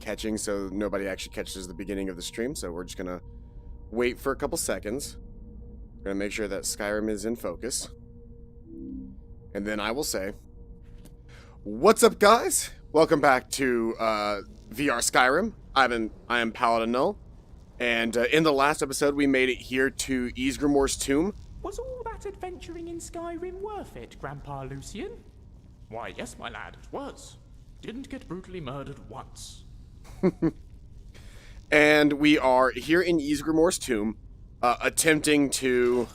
catching, so nobody actually catches the beginning of the stream, so we're just gonna wait for a couple seconds. Gonna make sure that Skyrim is in focus. And then I will say, what's up, guys? Welcome back to VR Skyrim. I am Paladin Null, and in the last episode we made it here to Ysgrimor's tomb. Was all that adventuring in Skyrim worth it, Grandpa Lucian? Why, yes, my lad, it was. Didn't get brutally murdered once. And we are here in Ysgrimor's tomb, attempting to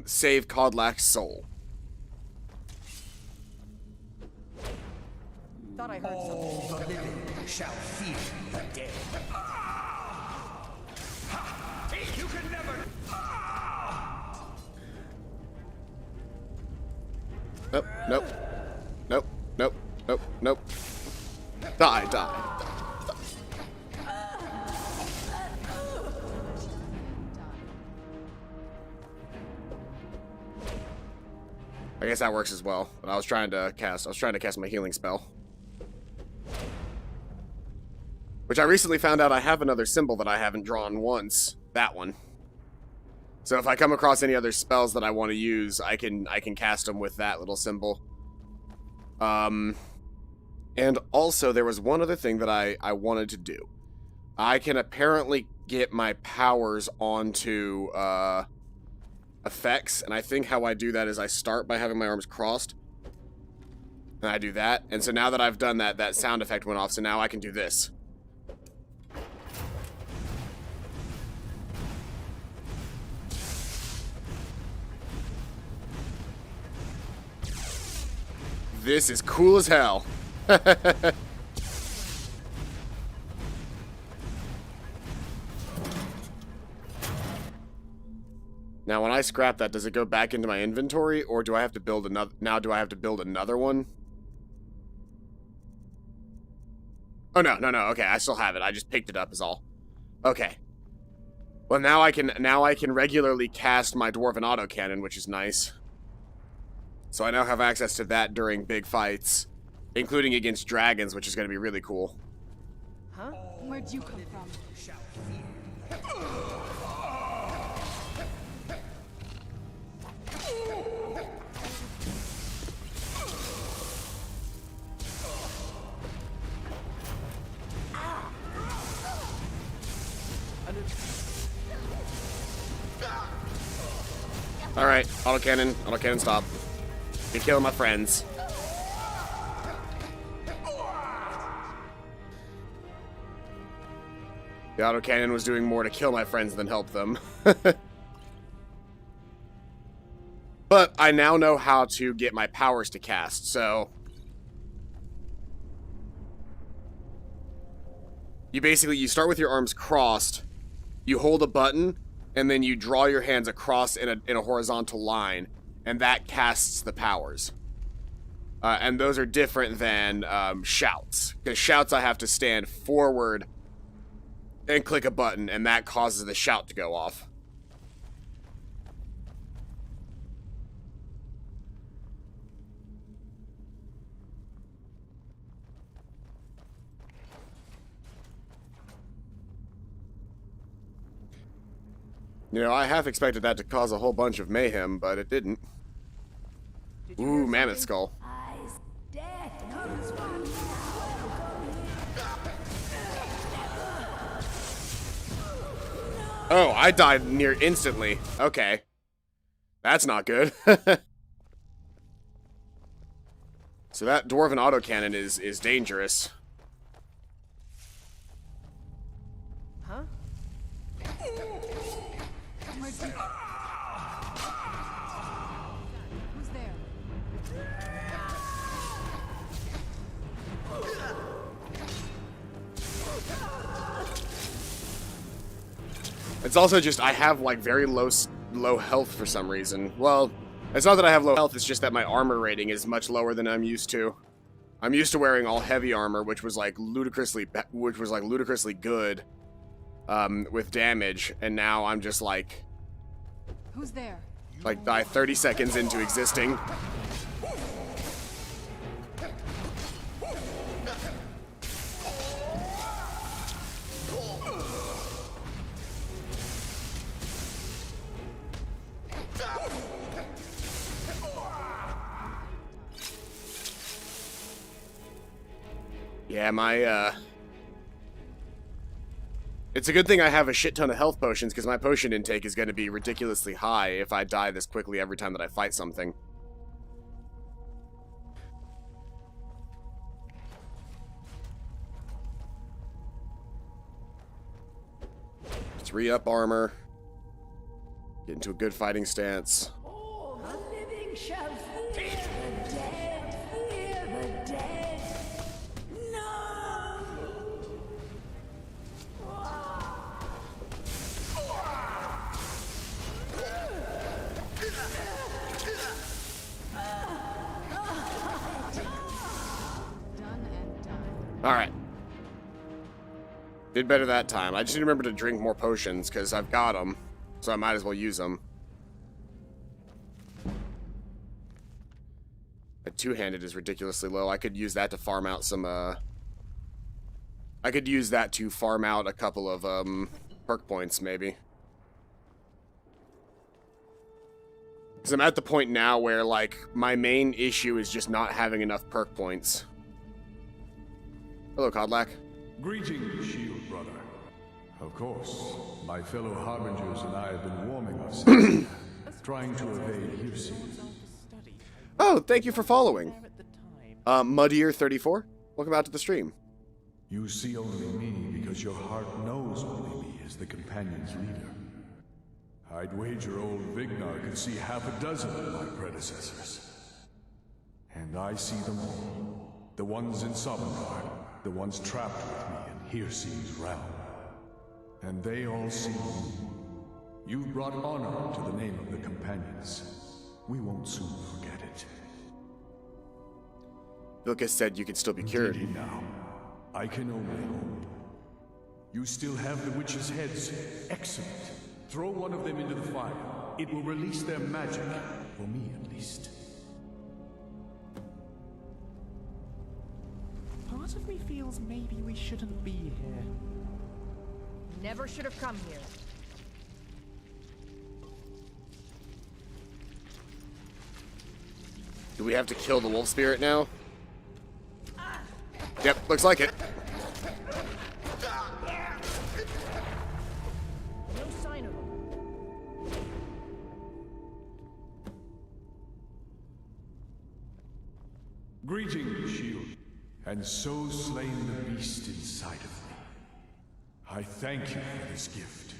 save Kodlak's soul. Thought I heard All the living shall fear the dead. You can never. Nope, nope, nope, nope, nope, nope. Die, die. I guess that works as well, but I was trying to cast my healing spell. Which I recently found out I have another symbol that I haven't drawn once. That one. So if I come across any other spells that I want to use, I can cast them with that little symbol. And also there was one other thing that I wanted to do. I can apparently get my powers onto effects, and I think how I do that is I start by having my arms crossed. And I do that, and so now that I've done that, that sound effect went off, so now I can do this. This is cool as hell. Now, when I scrap that, does it go back into my inventory, or do I have to build another? Now, do I have to build another one? Oh no, no, no. Okay, I still have it. I just picked it up, is all. Okay. Well, now I can regularly cast my dwarven autocannon, which is nice. So I now have access to that during big fights, including against dragons, which is going to be really cool. Huh? Where'd you come from? Alright, autocannon, stop. You're killing my friends. The autocannon was doing more to kill my friends than help them. But I now know how to get my powers to cast, so... You start with your arms crossed, you hold a button, and then you draw your hands across in a horizontal line, and that casts the powers. And those are different than shouts. Because shouts I have to stand forward and click a button, and that causes the shout to go off. You know, I half expected that to cause a whole bunch of mayhem, but it didn't. Ooh, mammoth skull. Oh, I died near instantly. Okay. That's not good. So that dwarven autocannon is dangerous. Huh? Who's there? It's also just I have like very low health for some reason. Well, it's not that I have low health, it's just that my armor rating is much lower than I'm used to. I'm used to wearing all heavy armor, which was like ludicrously good with damage, and now I'm just like Who's there? Like, die 30 seconds into existing. Yeah, my, it's a good thing I have a shit ton of health potions, because my potion intake is going to be ridiculously high if I die this quickly every time that I fight something. Let's re-up armor. Get into a good fighting stance. All the living shall fear the dead, fear the dead. No! Done and done. Alright. Did better that time. I just need to remember to drink more potions, because I've got them. So I might as well use them. A two-handed is ridiculously low. I could use that to farm out some, I could use that to farm out a couple of, perk points, maybe. Because I'm at the point now where, like, my main issue is just not having enough perk points. Hello, Kodlak. Greetings, shield brother. Of course, my fellow harbingers and I have been warming ourselves, trying to evade hearsay. Oh, thank you for following. Muddier34, welcome out to the stream. You see only me because your heart knows only me as the companion's leader. I'd wager old Vignar could see half a dozen of my predecessors. And I see them all. The ones in Sovngarde, the ones trapped with me in Hearse's realm. And they all see you. You've brought honor to the name of the companions. We won't soon forget it. Vilka said you could still be cured. Indeed now, I can only hope. You still have the witches' heads. Excellent. Throw one of them into the fire. It will release their magic. For me, at least. Part of me feels maybe we shouldn't be here. Never should have come here. Do we have to kill the wolf spirit now? Yep, looks like it. No sign of him. Greetings, shield. And so slain the beast inside of me. I thank you for this gift.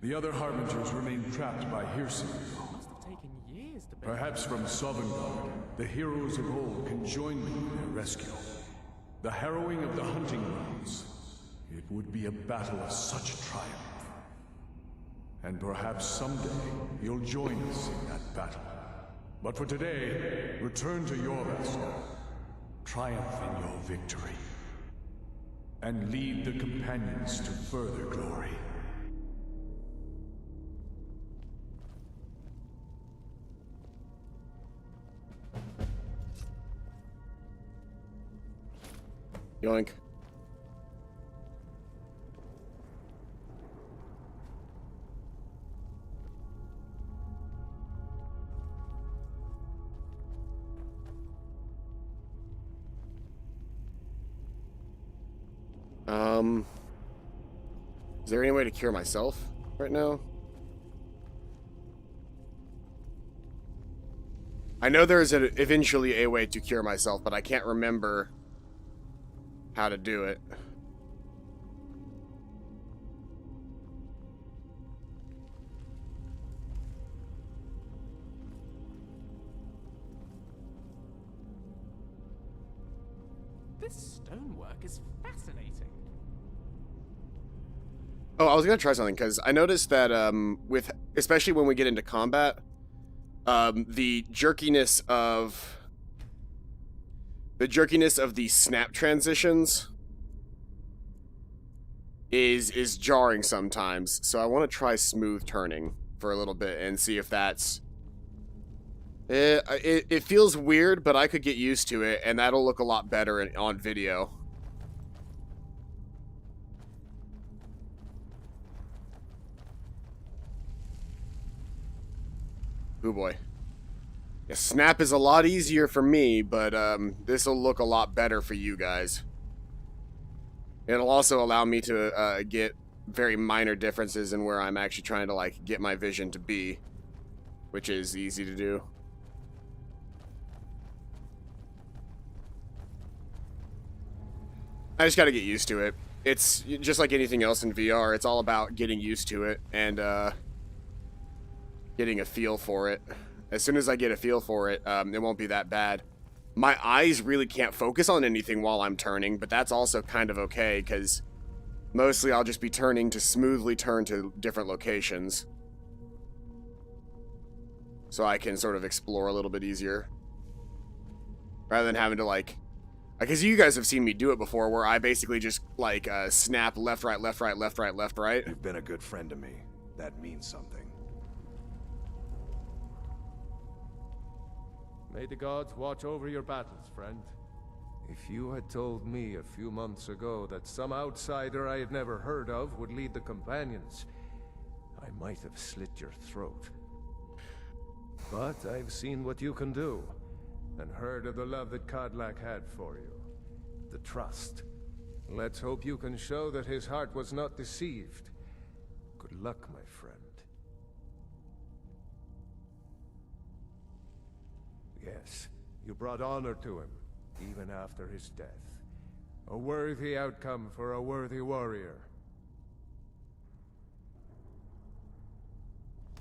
The other harbingers remain trapped by hearsay. Must have taken years to build. Perhaps from Sovngarde, the heroes of old can join me in their rescue. The harrowing of the hunting grounds. It would be a battle of such triumph. And perhaps someday you'll join us in that battle. But for today, return to Jorvask. Triumph in your victory. And lead the companions to further glory. Yoink. Is there any way to cure myself right now? I know there is eventually a way to cure myself, but I can't remember how to do it. This stonework is fascinating. Oh, I was gonna try something because I noticed that especially when we get into combat, the jerkiness of the snap transitions is jarring sometimes. So I want to try smooth turning for a little bit and see if that's it feels weird, but I could get used to it, and that'll look a lot better on video. Oh boy. Yeah, snap is a lot easier for me, but this will look a lot better for you guys. It'll also allow me to get very minor differences in where I'm actually trying to like get my vision to be, which is easy to do. I just got to get used to it. It's just like anything else in VR. It's all about getting used to it and getting a feel for it. As soon as I get a feel for it, it won't be that bad. My eyes really can't focus on anything while I'm turning, but that's also kind of okay, because mostly I'll just be turning to smoothly turn to different locations. So I can sort of explore a little bit easier. Rather than having to, like... Because you guys have seen me do it before, where I basically just, like, snap left, right, left, right, left, right, left, right. You've been a good friend to me. That means something. May the gods watch over your battles, friend. If you had told me a few months ago that some outsider I had never heard of would lead the companions, I might have slit your throat. But I've seen what you can do, and heard of the love that Kodlak had for you. The trust. Let's hope you can show that his heart was not deceived. Good luck, my friend. Yes, you brought honor to him, even after his death. A worthy outcome for a worthy warrior.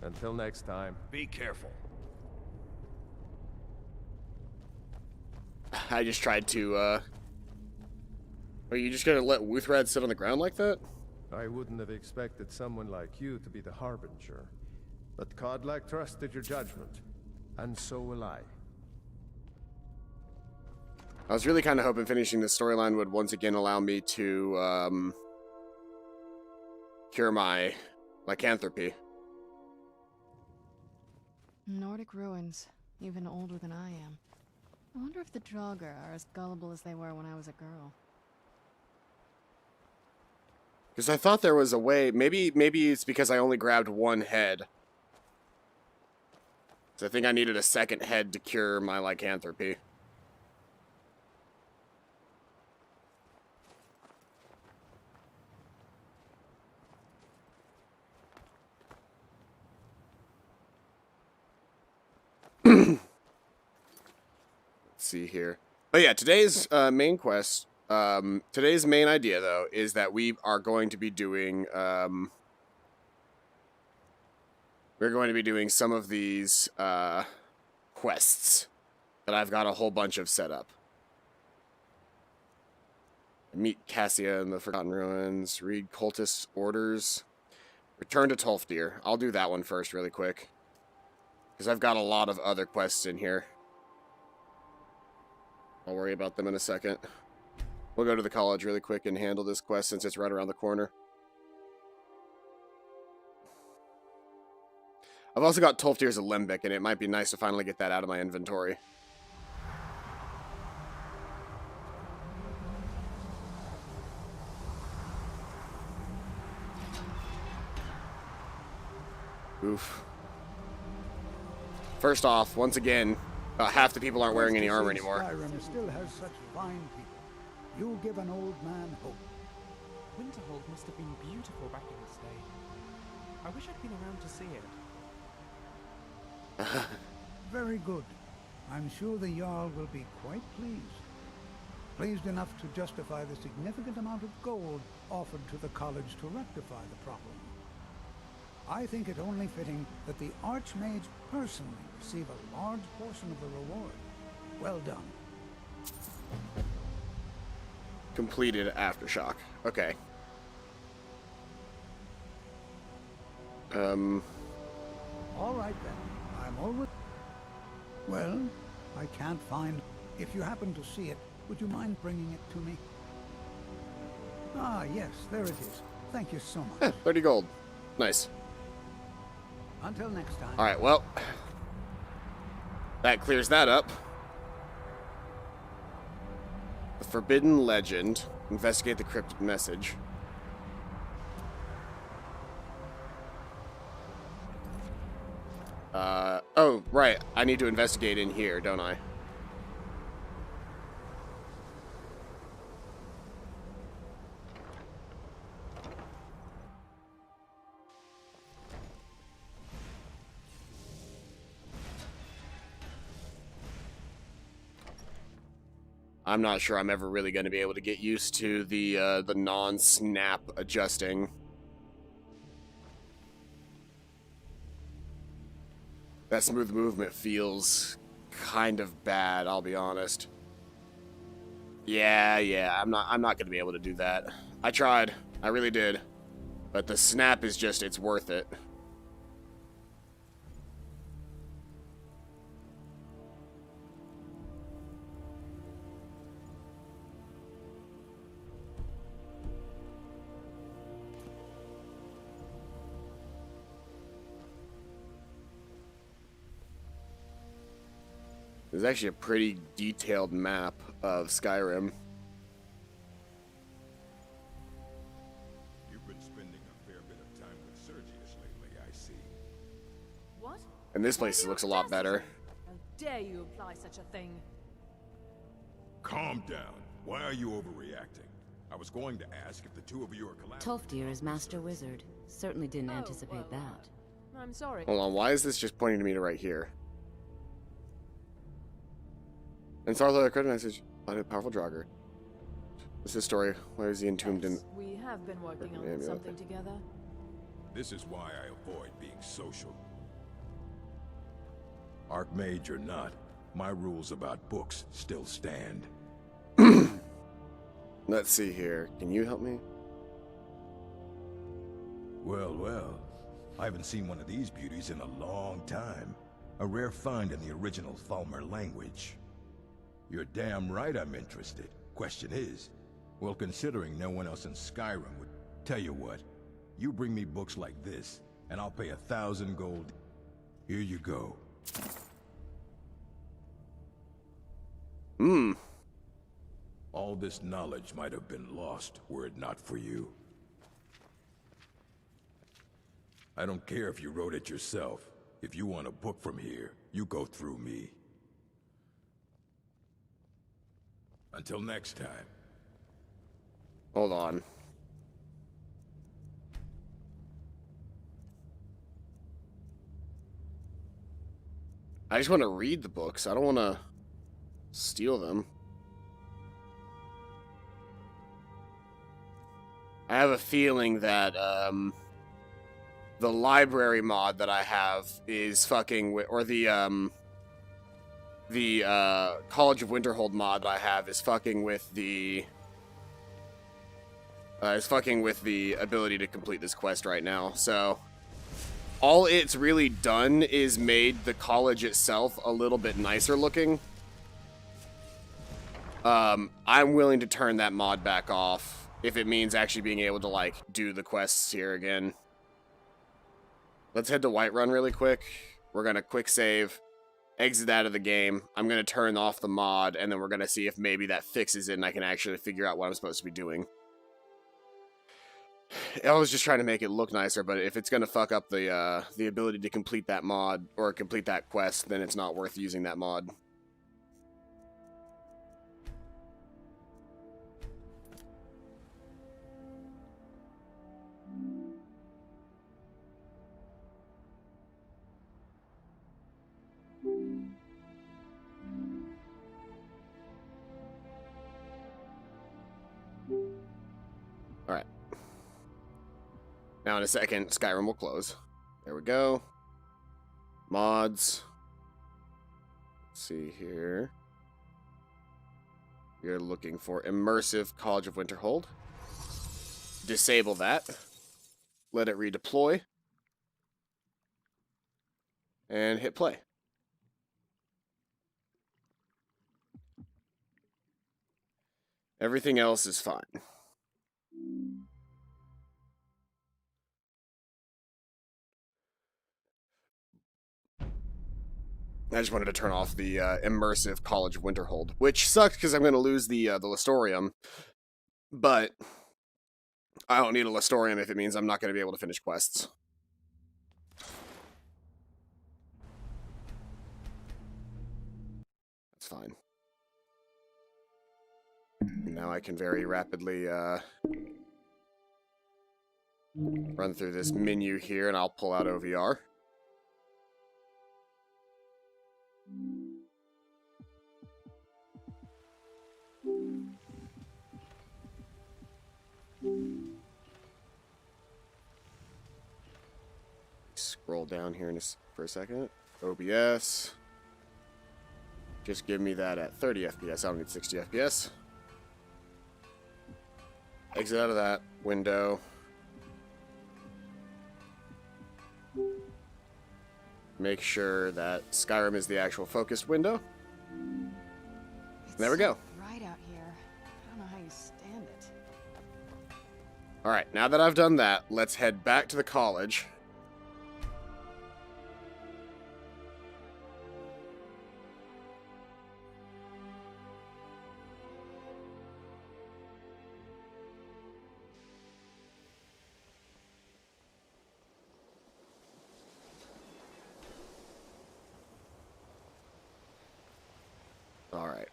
Until next time. Be careful. I just tried to, Are you just gonna let Wuthrad sit on the ground like that? I wouldn't have expected someone like you to be the harbinger. But Kodlak trusted your judgment, and so will I. I was really kind of hoping finishing this storyline would once again allow me to, cure my lycanthropy. Nordic ruins, even older than I am. I wonder if the Draugr are as gullible as they were when I was a girl. Because I thought there was a way, maybe it's because I only grabbed one head. So I think I needed a second head to cure my lycanthropy. Let's see here. But yeah, today's main quest, today's main idea, though, is that we are going to be doing, we're going to be doing some of these quests that I've got a whole bunch of set up. Meet Cassia in the Forgotten Ruins, read Cultist Orders, return to Tolfdir. I'll do that one first really quick, because I've got a lot of other quests in here. I'll worry about them in a second. We'll go to the college really quick and handle this quest since it's right around the corner. I've also got Tolfdir's Alembic, and it might be nice to finally get that out of my inventory. Oof. First off, once again, about half the people aren't wearing any armor anymore. Skyrim still has such fine people. You give an old man hope. Winterhold must have been beautiful back in its day. I wish I'd been around to see it. Very good. I'm sure the Jarl will be quite pleased. Pleased enough to justify the significant amount of gold offered to the college to rectify the problem. I think it only fitting that the Archmage personally receive a large portion of the reward. Well done. Completed Aftershock. Okay. All right then. I'm always... Well, I can't find... If you happen to see it, would you mind bringing it to me? Ah, yes, there it is. Thank you so much. 30 gold. Nice. Until next time. Alright, well. That clears that up. The Forbidden Legend. Investigate the cryptic message. Oh, right. I need to investigate in here, don't I? I'm not sure I'm ever really going to be able to get used to the non-snap adjusting. That smooth movement feels kind of bad, I'll be honest. Yeah, I'm not going to be able to do that. I tried. I really did. But the snap is just, it's worth it. There's actually a pretty detailed map of Skyrim. You've been spending a fair bit of time with Sergius lately, I see. What? And this place looks a lot better. How dare you apply such a thing? Calm down. Why are you overreacting? I was going to ask if the two of you are collaborating. Tolfdir is Master Wizard. Certainly didn't anticipate that. I'm sorry. Hold on, why is this just pointing to me to right here? And Sarlo, a credit message on a powerful Draugr. This is the story. Why is he entombed in... We have been working on something together. This is why I avoid being social. Archmage or not, my rules about books still stand. Let's see here. Can you help me? Well, I haven't seen one of these beauties in a long time. A rare find in the original Falmer language. You're damn right I'm interested. Question is, well, considering no one else in Skyrim would... Tell you what, you bring me books like this, and I'll pay 1,000 gold. Here you go. All this knowledge might have been lost were it not for you. I don't care if you wrote it yourself. If you want a book from here, you go through me. Until next time. Hold on. I just want to read the books. I don't want to steal them. I have a feeling that the library mod that I have is fucking with, or the College of Winterhold mod that I have is fucking with the ability to complete this quest right now. So all it's really done is made the college itself a little bit nicer looking. I'm willing to turn that mod back off if it means actually being able to, like, do the quests here again. Let's head to Whiterun really quick. We're gonna quick save, exit out of the game. I'm gonna turn off the mod, and then we're gonna see if maybe that fixes it and I can actually figure out what I'm supposed to be doing. I was just trying to make it look nicer, but if it's gonna fuck up the ability to complete that mod, or complete that quest, then it's not worth using that mod. Alright. Now in a second, Skyrim will close. There we go. Mods. Let's see here. You're looking for Immersive College of Winterhold. Disable that. Let it redeploy. And hit play. Everything else is fine. I just wanted to turn off the Immersive College of Winterhold, which sucks because I'm going to lose the Lastorium, but I don't need a Lastorium if it means I'm not going to be able to finish quests. That's fine. Now I can very rapidly run through this menu here, and I'll pull out OVR. roll down here for a second. OBS. Just give me that at 30 FPS. I don't need 60 FPS. Exit out of that window. Make sure that Skyrim is the actual focused window. There we go. Right out here. I don't know how you stand it. Alright, now that I've done that, let's head back to the college. Alright.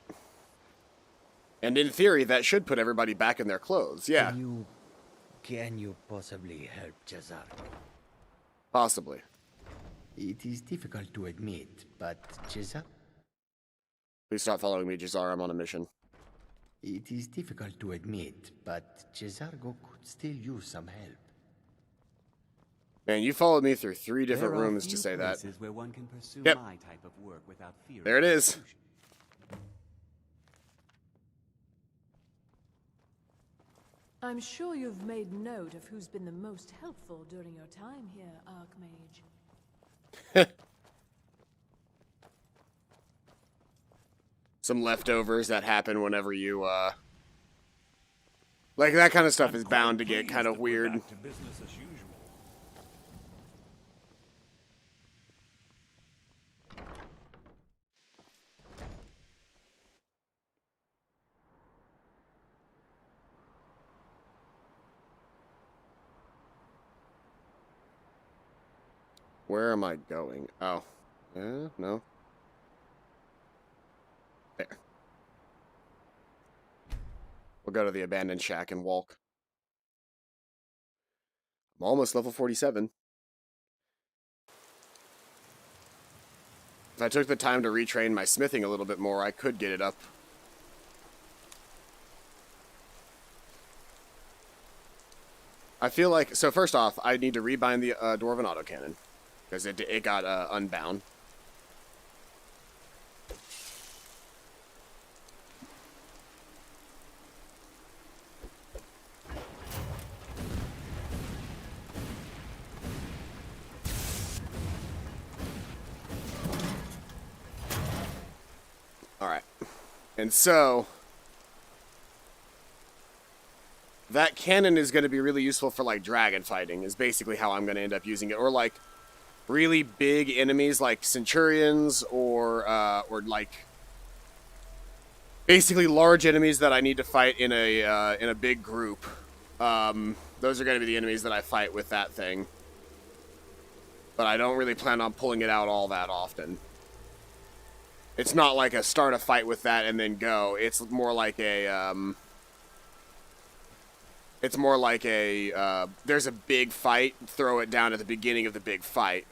And in theory, that should put everybody back in their clothes. Yeah. Can you possibly help Cesar? Possibly. It is difficult to admit, but Cesar? Please stop following me, Jazar. I'm on a mission. It is difficult to admit, but Cesargo could still use some help. Man, you followed me through 3 different rooms to say that. Where one can pursue Yep. my type of work without fear There it is. I'm sure you've made note of who's been the most helpful during your time here, Archmage. Some leftovers that happen whenever you, like, that kind of stuff is bound to get kind of weird. Back to business as usual. Where am I going? Oh. No. There. We'll go to the abandoned shack and walk. I'm almost level 47. If I took the time to retrain my smithing a little bit more, I could get it up. I feel like... So first off, I need to rebind the Dwarven autocannon. Because it got unbound. Alright. And so... that cannon is going to be really useful for, like, dragon fighting, is basically how I'm going to end up using it. Or, like... really big enemies like centurions or like basically large enemies that I need to fight in a big group. Those are going to be the enemies that I fight with that thing. But I don't really plan on pulling it out all that often. It's not like a start a fight with that and then go. It's more like a there's a big fight, throw it down at the beginning of the big fight.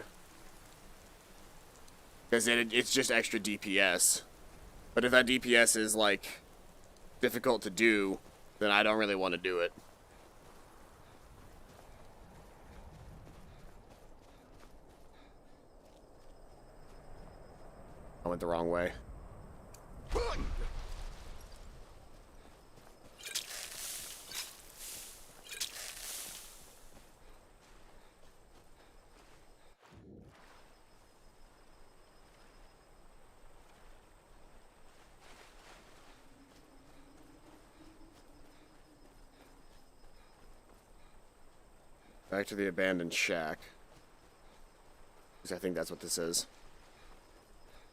Because it's just extra DPS. But if that DPS is, like, difficult to do, then I don't really want to do it. I went the wrong way. Back to the abandoned shack. Because I think that's what this is.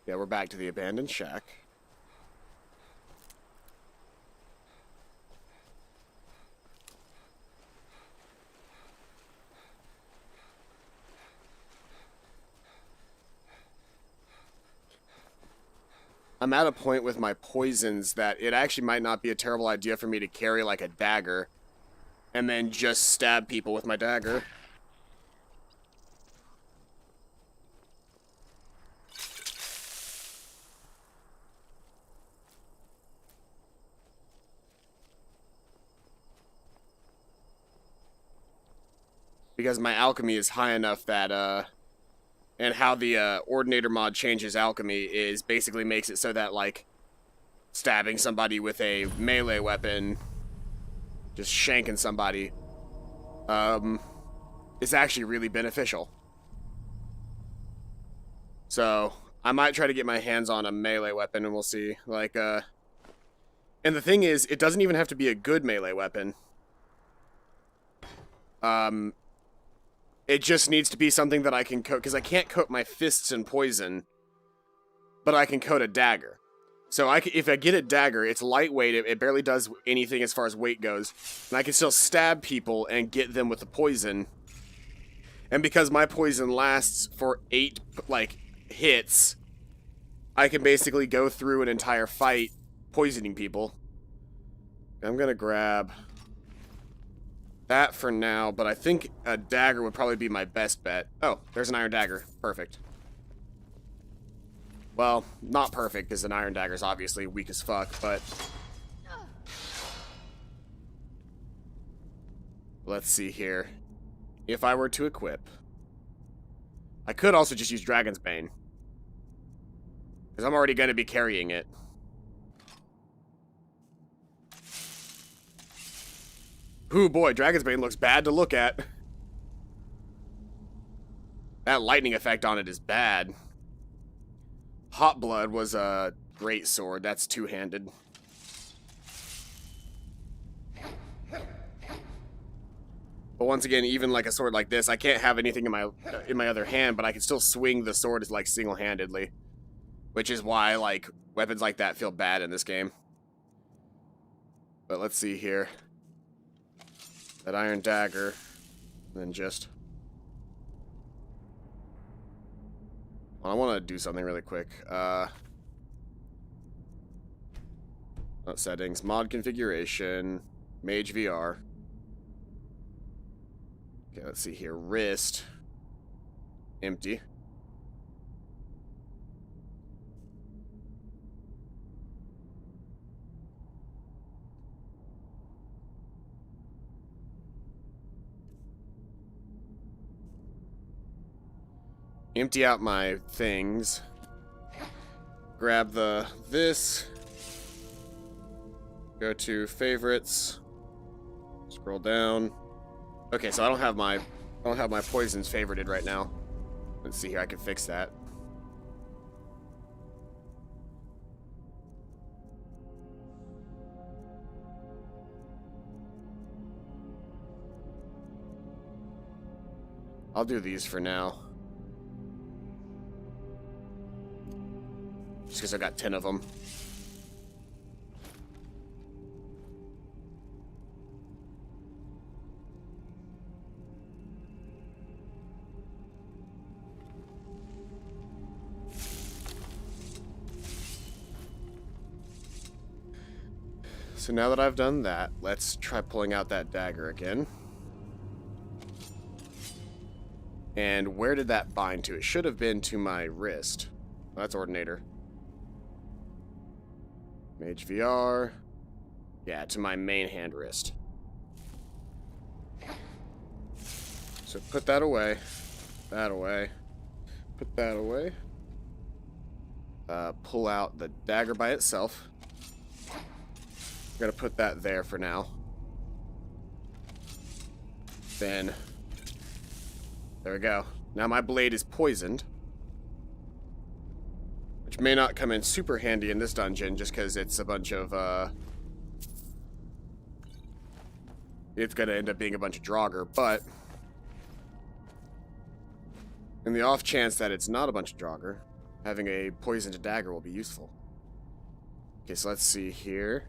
Yeah, we're back to the abandoned shack. I'm at a point with my poisons that it actually might not be a terrible idea for me to carry like a dagger and then just stab people with my dagger. Because my alchemy is high enough that and how the Ordinator mod changes alchemy is basically makes it so that, like, stabbing somebody with a melee weapon, just shanking somebody, is actually really beneficial. So, I might try to get my hands on a melee weapon, and we'll see. Like, and the thing is, it doesn't even have to be a good melee weapon. It just needs to be something that I can coat, because I can't coat my fists in poison, but I can coat a dagger. So if I get a dagger, it's lightweight, it barely does anything as far as weight goes, and I can still stab people and get them with the poison. And because my poison lasts for 8, like, hits, I can basically go through an entire fight poisoning people. I'm gonna grab that for now, but I think a dagger would probably be my best bet. Oh, there's an iron dagger. Perfect. Well, not perfect, because an iron dagger is obviously weak as fuck, but... Let's see here. If I were to equip... I could also just use Dragon's Bane, because I'm already going to be carrying it. Ooh, boy, Dragon's Bane looks bad to look at. That lightning effect on it is bad. Hot Blood was a great sword. That's two-handed. But once again, even like a sword like this, I can't have anything in my other hand, but I can still swing the sword as like single-handedly, which is why like weapons like that feel bad in this game. But let's see here. That iron dagger, and then just... Well, I want to do something really quick. Settings, mod configuration, Mage VR. Okay, let's see here. Wrist, empty. Empty out my things. Grab this. Go to favorites. Scroll down. Okay, so I don't have my poisons favorited right now. Let's see here, I can fix that. I'll do these for now. Just because I got 10 of them. So now that I've done that, let's try pulling out that dagger again. And where did that bind to? It should have been to my wrist. Oh, that's Ordinator. Mage VR. Yeah, to my main hand wrist. So put that away. That away. Put that away. Pull out the dagger by itself. I'm gonna put that there for now. Then, there we go. Now my blade is poisoned, which may not come in super handy in this dungeon just because it's a bunch of, it's gonna end up being a bunch of Draugr, but in the off chance that it's not a bunch of Draugr, having a poisoned dagger will be useful. Okay, so let's see here.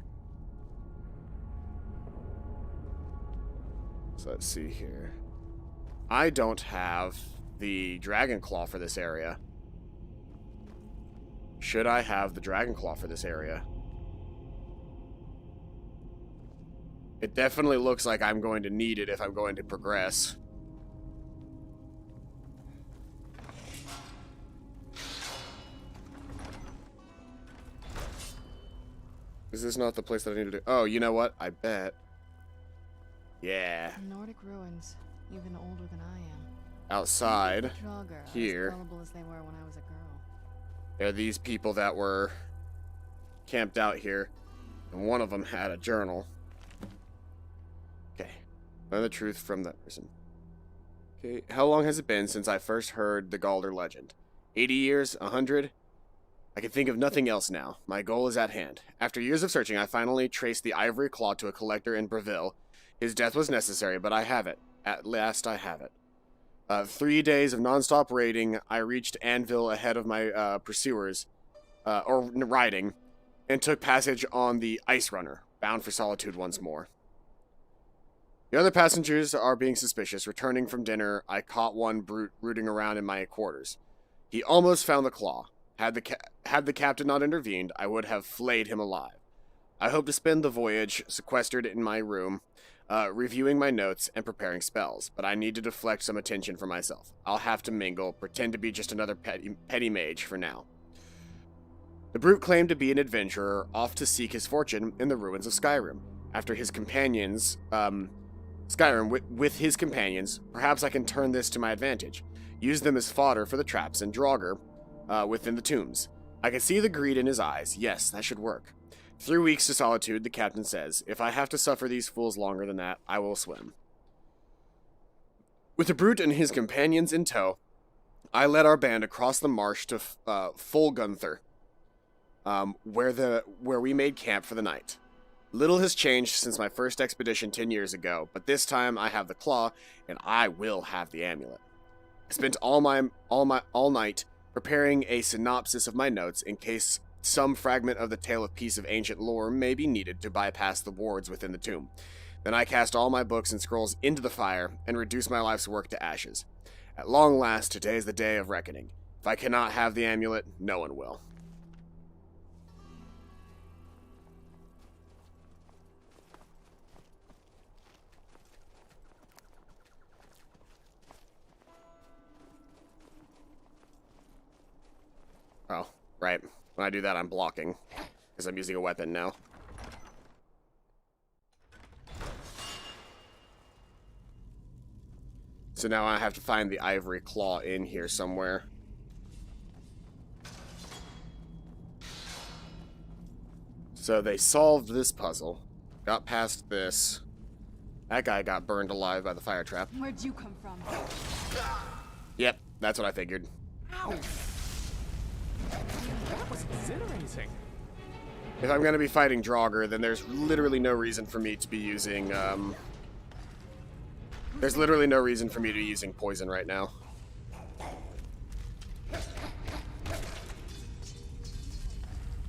So let's see here. I don't have the Dragon Claw for this area. Should I have the Dragon Claw for this area? It definitely looks like I'm going to need it if I'm going to progress. Is this not the place that I need to do? Oh, you know what? I bet. Yeah. Nordic ruins, even older than I am. outside The Draugr are here. as gullible as they were when I was a girl. There are these people that were camped out here, and one of them had a journal. Okay, learn the truth from that person. Okay, how long has it been since I first heard the Galder legend? 80 years? 100? I can think of nothing else now. My goal is at hand. After years of searching, I finally traced the ivory claw to a collector in Breville. His death was necessary, but I have it. At last I have it. 3 days of non-stop raiding, I reached Anvil ahead of my pursuers, or riding, and took passage on the Ice Runner, bound for Solitude once more. The other passengers are being suspicious. Returning from dinner, I caught one brute rooting around in my quarters. He almost found the claw. Had the captain not intervened, I would have flayed him alive. I hope to spend the voyage sequestered in my room, reviewing my notes and preparing spells, but I need to deflect some attention from myself. I'll have to mingle, pretend to be just another petty mage for now. The brute claimed to be an adventurer off to seek his fortune in the ruins of Skyrim. After his companions, with his companions, perhaps I can turn this to my advantage. Use them as fodder for the traps and Draugr within the tombs. I can see the greed in his eyes. Yes, that should work. 3 weeks to Solitude, the captain says. If I have to suffer these fools longer than that, I will swim. With the brute and his companions in tow, I led our band across the marsh to Full Gunther, where we made camp for the night. Little has changed since my first expedition 10 years ago, but this time I have the claw, and I will have the amulet. I spent all night preparing a synopsis of my notes in case some fragment of the tale of piece of ancient lore may be needed to bypass the wards within the tomb. Then I cast all my books and scrolls into the fire and reduce my life's work to ashes. At long last, today is the day of reckoning. If I cannot have the amulet, no one will. Oh, right. When I do that, I'm blocking, because I'm using a weapon now. So now I have to find the ivory claw in here somewhere. So they solved this puzzle, got past this. That guy got burned alive by the fire trap. Where'd you come from? Yep, that's what I figured. Ow! That was exhilarating. If I'm going to be fighting Draugr, then there's literally no reason for me to be using, there's literally no reason for me to be using poison right now.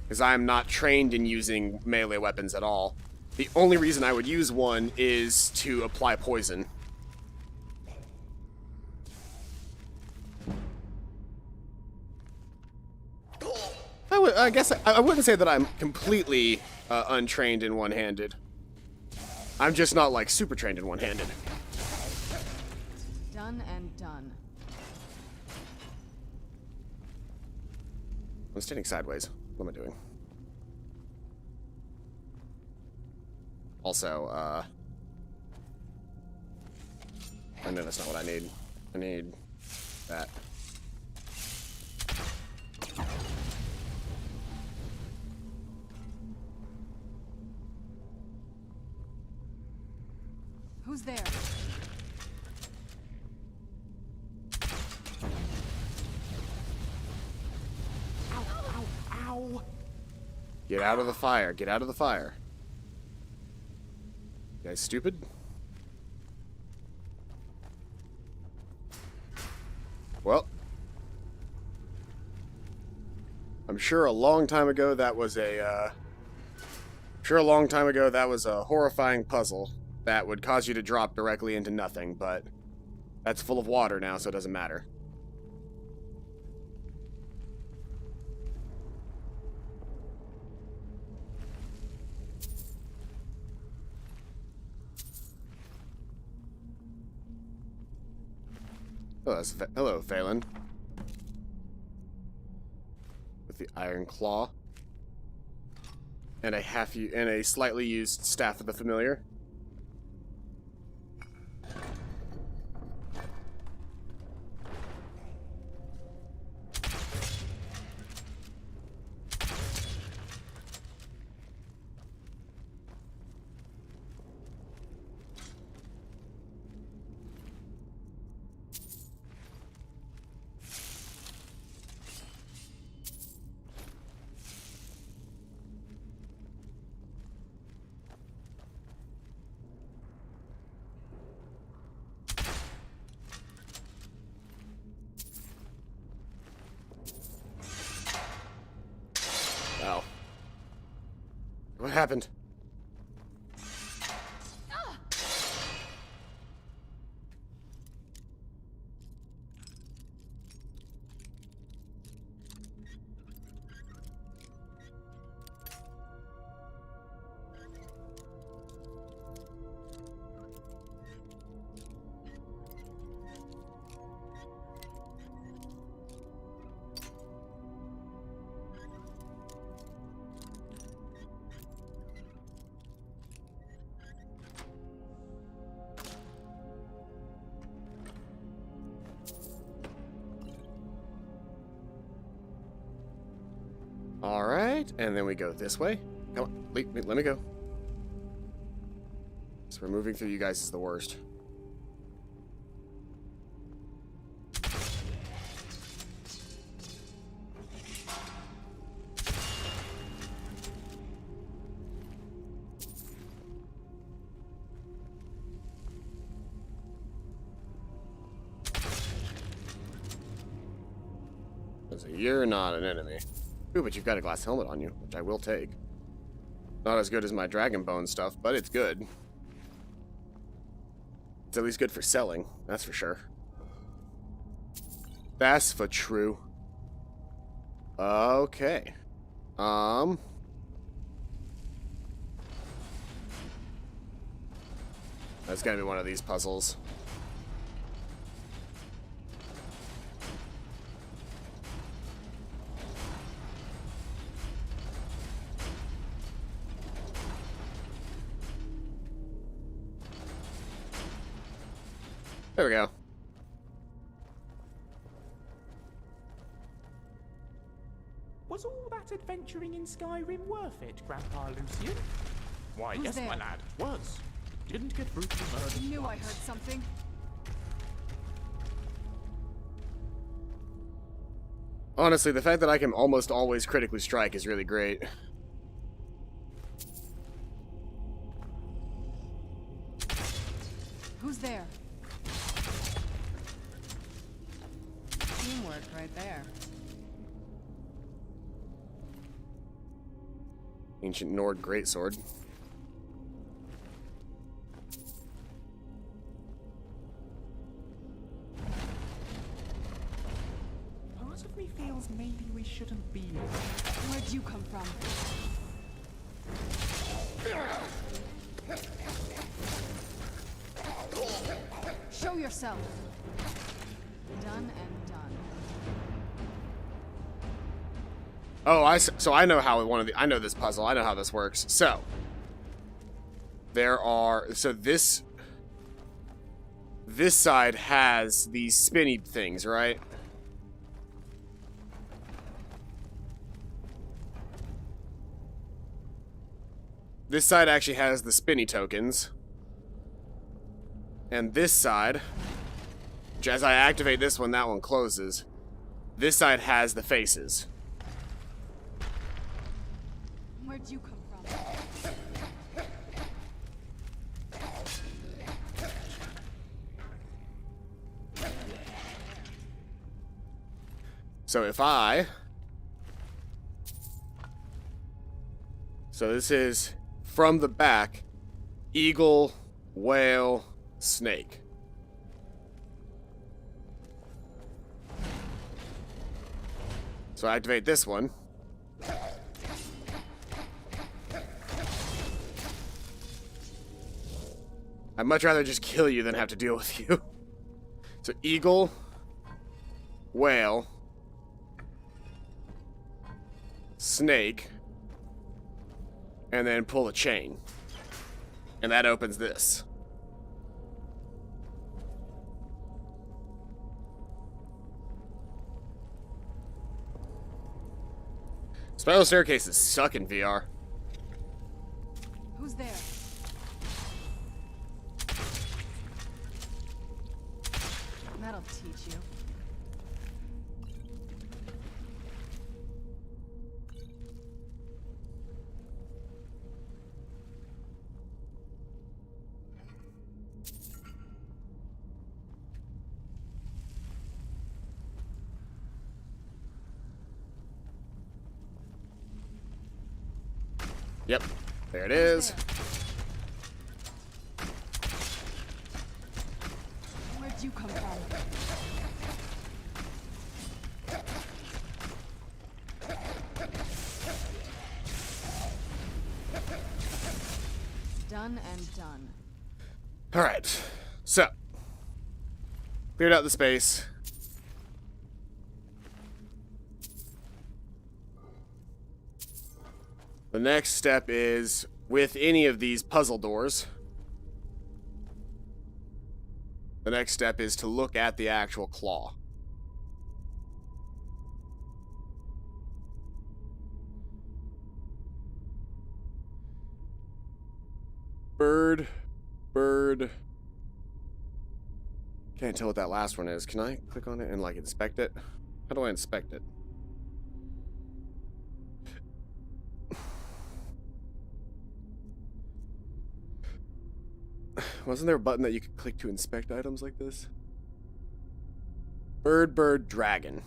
Because I'm not trained in using melee weapons at all. The only reason I would use one is to apply poison. I guess I wouldn't say that I'm completely untrained in one-handed. I'm just not, like, super trained in one-handed. Done and done. I'm standing sideways. What am I doing? Also, I know that's not what I need. I need that. Who's there? Ow, ow, ow! Get out of the fire. Get out of the fire. You guys stupid? Well. I'm sure a long time ago that was a, horrifying puzzle that would cause you to drop directly into nothing, but that's full of water now, so it doesn't matter. Oh, hello, Phelan. With the iron claw and a slightly used staff of the familiar. What happened? Alright, and then we go this way. Come on, let me go. So we're moving through you guys is the worst. So you're not an enemy. Ooh, but you've got a glass helmet on you, which I will take. Not as good as my dragon bone stuff, but it's good. It's at least good for selling, that's for sure. That's for true. Okay. That's gonna be one of these puzzles. There we go. Was all that adventuring in Skyrim worth it, Grandpa Lucian? Why, Who's yes, there? my lad, it was. Didn't get brutally murdered. I knew I once. heard something. Honestly, the fact that I can almost always critically strike is really great. Who's there? Teamwork right there. Ancient Nord greatsword. Part of me feels maybe we shouldn't be here. Where'd you come from? Show yourself. Done and done. Oh, so I know how I know this puzzle. I know how this works. So this side has these spinny things, right? This side actually has the spinny tokens. And this side, which as I activate this one, that one closes. This side has the faces. Where'd you come from? So so this is from the back, eagle, whale, snake. So I activate this one. I'd much rather just kill you than have to deal with you. So eagle, whale, snake, and then pull a chain. And that opens this. Spiral staircases suck in VR. Who's there? That'll teach you. Yep. There it is. Where'd you come from? Done and done. Alright. So. Cleared out the space. The next step is, with any of these puzzle doors, the next step is to look at the actual claw. Bird. Can't tell what that last one is. Can I click on it and, like, inspect it? How do I inspect it? Wasn't there a button that you could click to inspect items like this? Bird, dragon.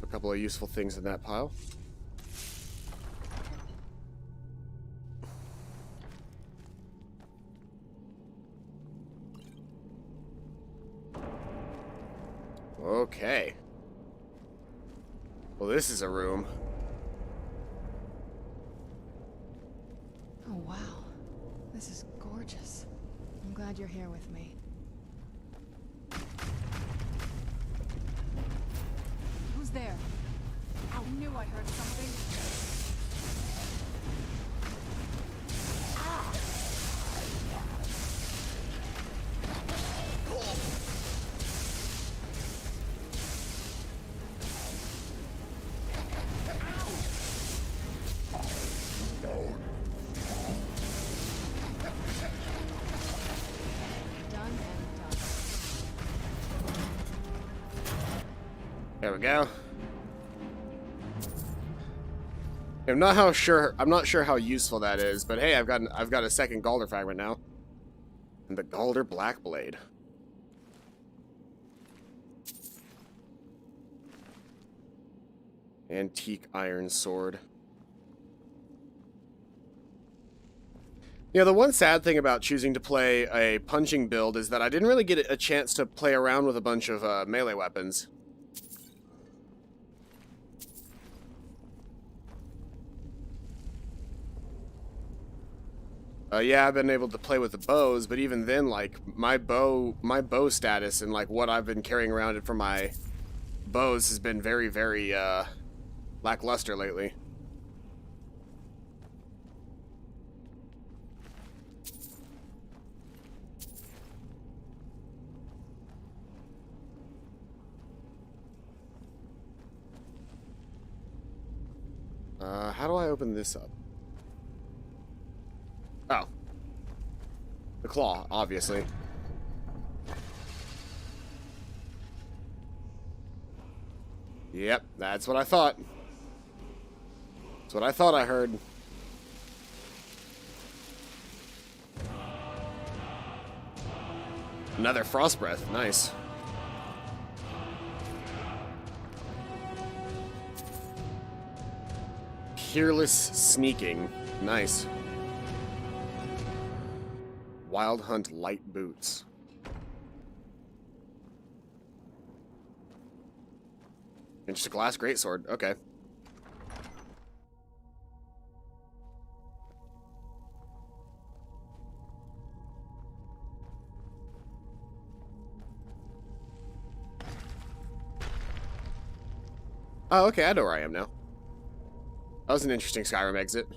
A couple of useful things in that pile. Okay. Well, this is a room. Oh, wow. This is gorgeous. I'm glad you're here with me. Who's there? I knew I heard something. There we go. I'm not sure how useful that is, but hey, I've got a second Galder fragment now. And the Galder Blackblade. Antique iron sword. You know, the one sad thing about choosing to play a punching build is that I didn't really get a chance to play around with a bunch of melee weapons. Yeah, I've been able to play with the bows, but even then, like, my bow status and, like, what I've been carrying around for my bows has been very, very, lackluster lately. How do I open this up? Oh. The claw, obviously. Yep, that's what I thought. That's what I thought I heard. Another frost breath, nice. Peerless sneaking, nice. Wild Hunt light boots. And just a glass greatsword. Okay. Oh, okay. I know where I am now. That was an interesting Skyrim exit.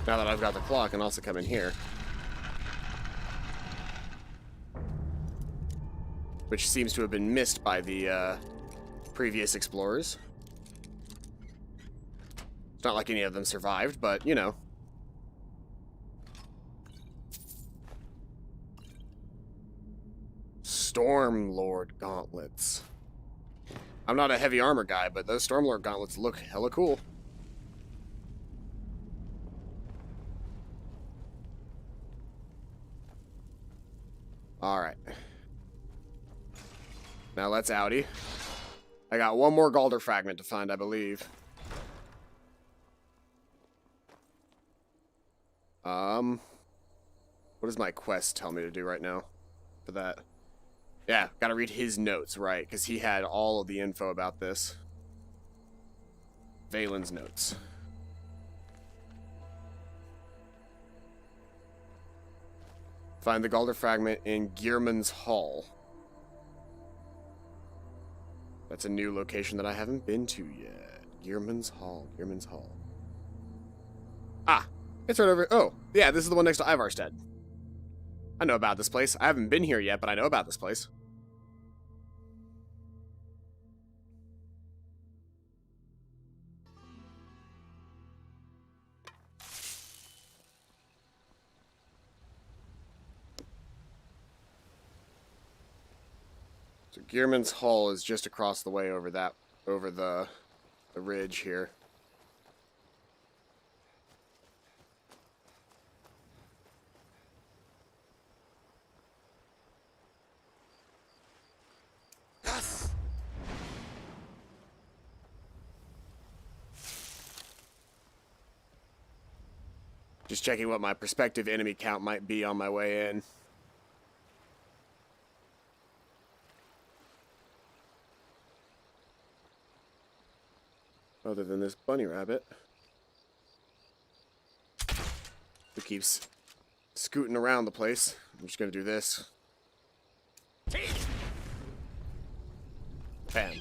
Now that I've got the claw, I can also come in here. Which seems to have been missed by the previous explorers. It's not like any of them survived, but, you know. Stormlord gauntlets. I'm not a heavy armor guy, but those Stormlord gauntlets look hella cool. Alright. Now let's outie. I got one more Galder fragment to find, I believe. What does my quest tell me to do right now for that? Yeah, gotta read his notes, right, because he had all of the info about this. Valen's notes. Find the Galder fragment in Gearman's Hall. That's a new location that I haven't been to yet. Gearman's Hall. Gearman's Hall. Ah, it's right over. Oh, yeah, this is the one next to Ivarstead. I know about this place. I haven't been here yet, but I know about this place. So Gearman's Hall is just across the way over the ridge here. Yes! Just checking what my prospective enemy count might be on my way in. Other than this bunny rabbit, who keeps scooting around the place. I'm just gonna do this. Bam.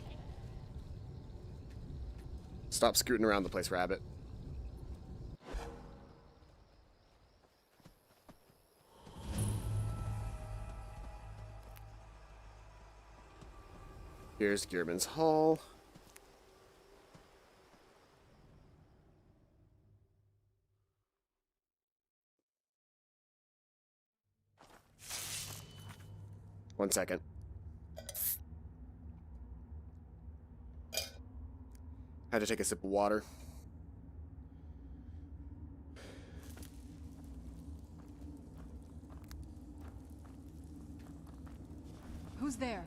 Stop scooting around the place, rabbit. Here's Gearman's Hall. One second. Had to take a sip of water. Who's there?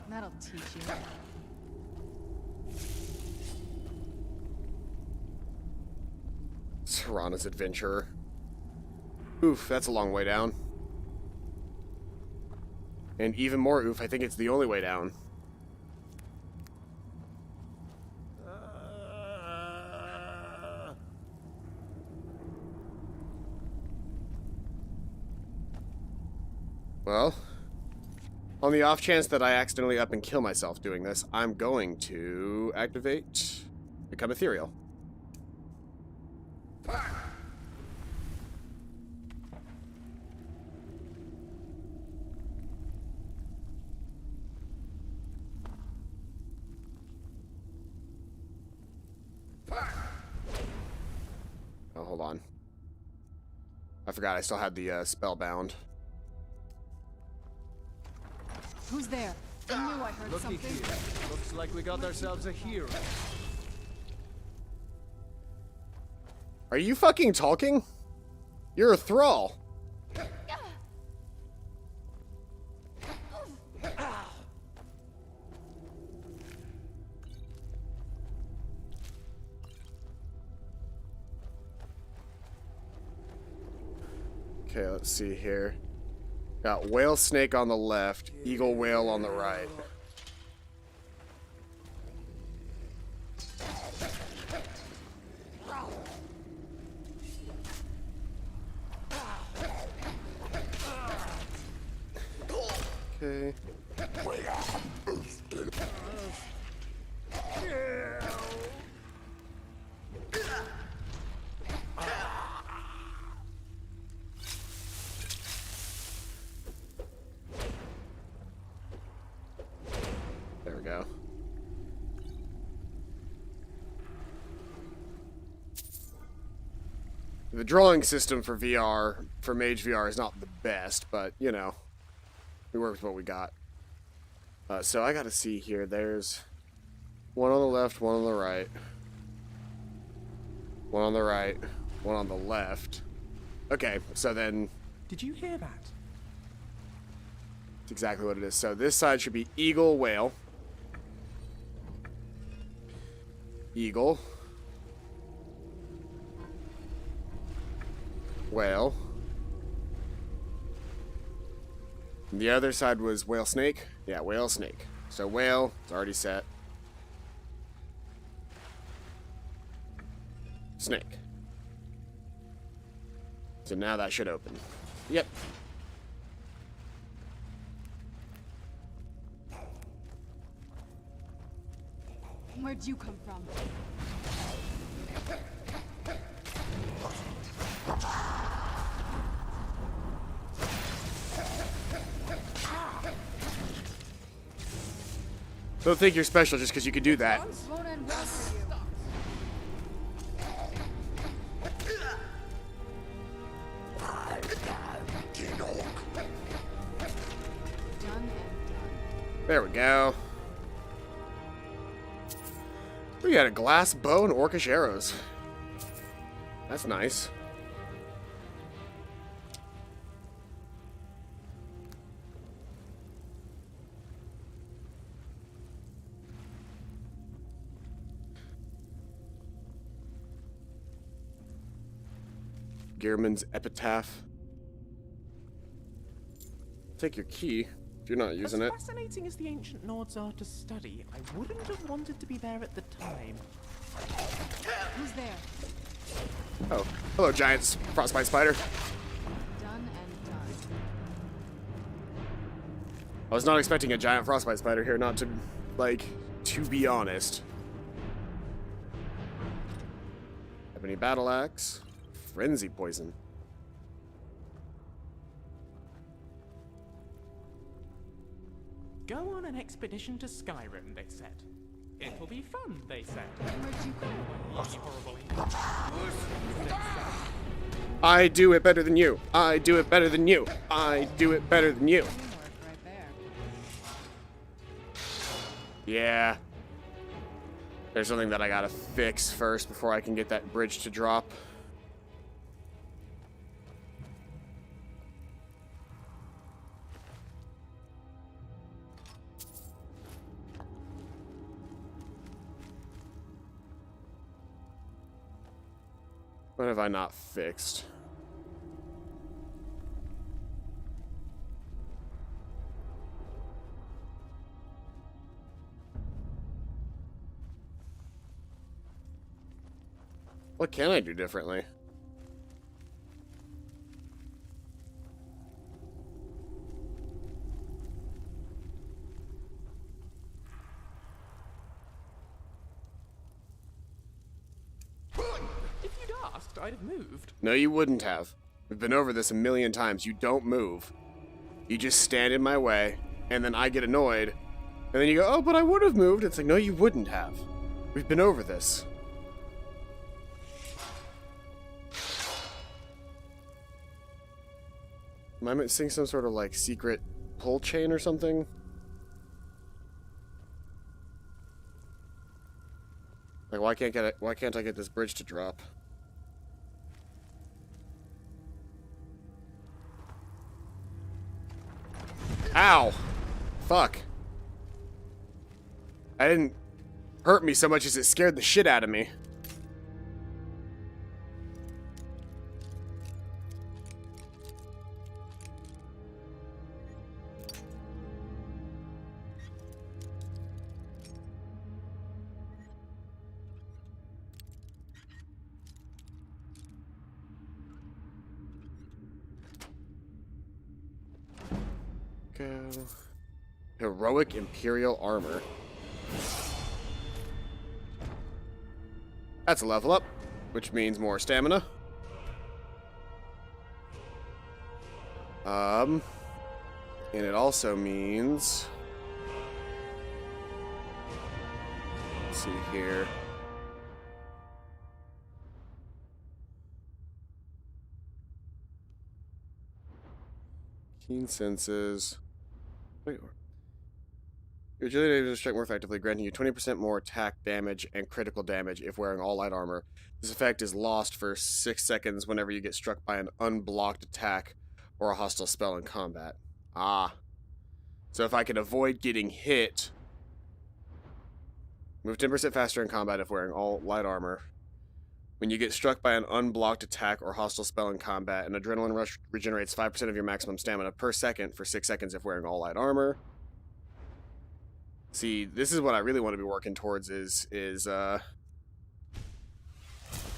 That'll teach you. Serana's adventurer. Oof, that's a long way down. And even more oof, I think it's the only way down. Well, on the off chance that I accidentally up and kill myself doing this, I'm going to activate Become Ethereal. Oh, hold on. I forgot I still had the spellbound. Who's there? I knew I heard Looky something. here. Looks like we got ourselves a hero. Are you fucking talking? You're a thrall. Okay, let's see here. Got whale snake on the left, eagle whale on the right. Okay. The drawing system for VR, for Mage VR, is not the best, but, you know, we work with what we got. So I gotta see here. There's one on the left, one on the right. One on the right, one on the left. Okay, so then... Did you hear that? That's exactly what it is. So this side should be eagle, whale. Eagle. Whale. And the other side was whale, snake. Yeah, whale, snake. So whale, it's already set. Snake. So now that should open. Yep. Where'd you come from? Don't think you're special just because you can do that. Won't end well for you. Done and done. There we go. We got a glass bow and orcish arrows. That's nice. Gearman's epitaph. Take your key if you're not using it. As fascinating as the ancient Nords are to study, I wouldn't have wanted to be there at the time. Who's there? Oh, hello, giant frostbite spider. Done and done. I was not expecting a giant frostbite spider here, not to, like, to be honest. Ebony battle axe. Frenzy poison. Go on an expedition to Skyrim, they said. It'll be fun, they said. Where'd you go? Horrible English. I do it better than you. I do it better than you. I do it better than you. Teamwork right there. Yeah. There's something that I gotta fix first before I can get that bridge to drop. What have I not fixed? What can I do differently? I'd have moved. No, you wouldn't have. We've been over this a million times. You don't move. You just stand in my way, and then I get annoyed, and then you go, oh, but I would have moved. It's like, no, you wouldn't have. We've been over this. Am I missing some sort of, like, secret pull chain or something? Like, why can't I get this bridge to drop? Ow! Fuck. I didn't hurt me so much as it scared the shit out of me. Go. Heroic Imperial Armor. That's a level up, which means more stamina. And it also means... Let's see here. Keen senses. Wait. Your agility able to strike more effectively, granting you 20% more attack damage and critical damage if wearing all light armor. This effect is lost for 6 seconds whenever you get struck by an unblocked attack or a hostile spell in combat. Ah. So if I can avoid getting hit, move 10% faster in combat if wearing all light armor. When you get struck by an unblocked attack or hostile spell in combat, an adrenaline rush regenerates 5% of your maximum stamina per second for 6 seconds if wearing all light armor. See, this is what I really want to be working towards is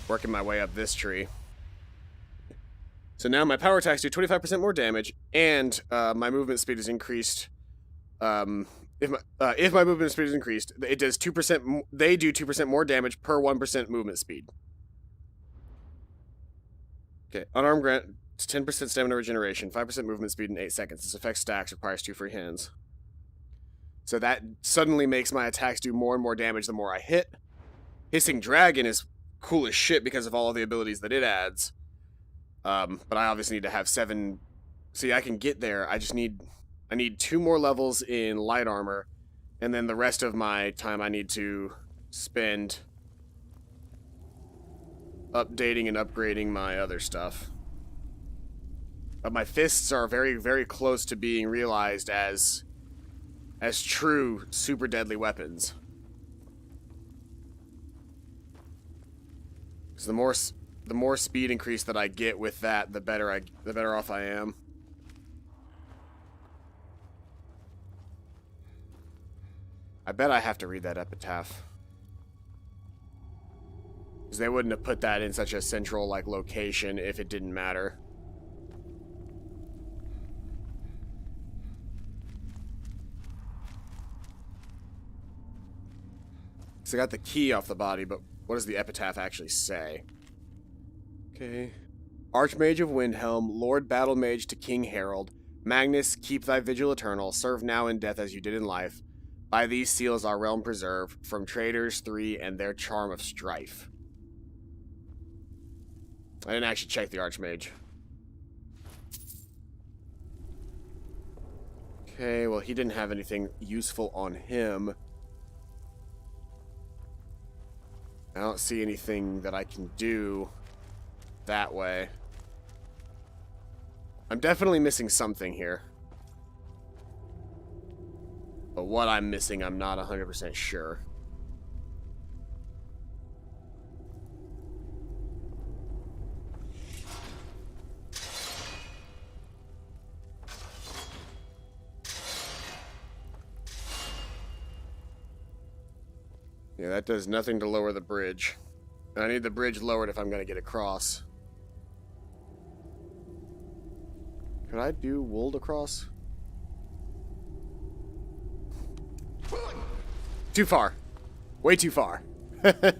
working my way up this tree. So now my power attacks do 25% more damage, and my movement speed is increased. If my movement speed is increased, it does 2%. They do 2% more damage per 1% movement speed. Okay, unarmed grants 10% stamina regeneration, 5% movement speed in 8 seconds. This effect stacks, requires 2 free hands. So that suddenly makes my attacks do more and more damage the more I hit. Hissing Dragon is cool as shit because of all of the abilities that it adds. But I obviously need to have 7. See, I can get there. I need 2 more levels in light armor, and then the rest of my time I need to spend updating and upgrading my other stuff. But my fists are very, very close to being realized as true super deadly weapons. So the more speed increase that I get with that, the better off I am. I bet I have to read that epitaph. Because they wouldn't have put that in such a central location if it didn't matter. So I got the key off the body, but what does the epitaph actually say? Okay. Archmage of Windhelm, Lord Battlemage to King Harold, Magnus, keep thy vigil eternal, serve now in death as you did in life. By these seals our realm preserve, from traitors 3 and their charm of strife. I didn't actually check the Archmage. Okay, well he didn't have anything useful on him. I don't see anything that I can do that way. I'm definitely missing something here. But what I'm missing, I'm not 100% sure. Yeah, that does nothing to lower the bridge. And I need the bridge lowered if I'm going to get across. Could I do wold across? Too far. Way too far. But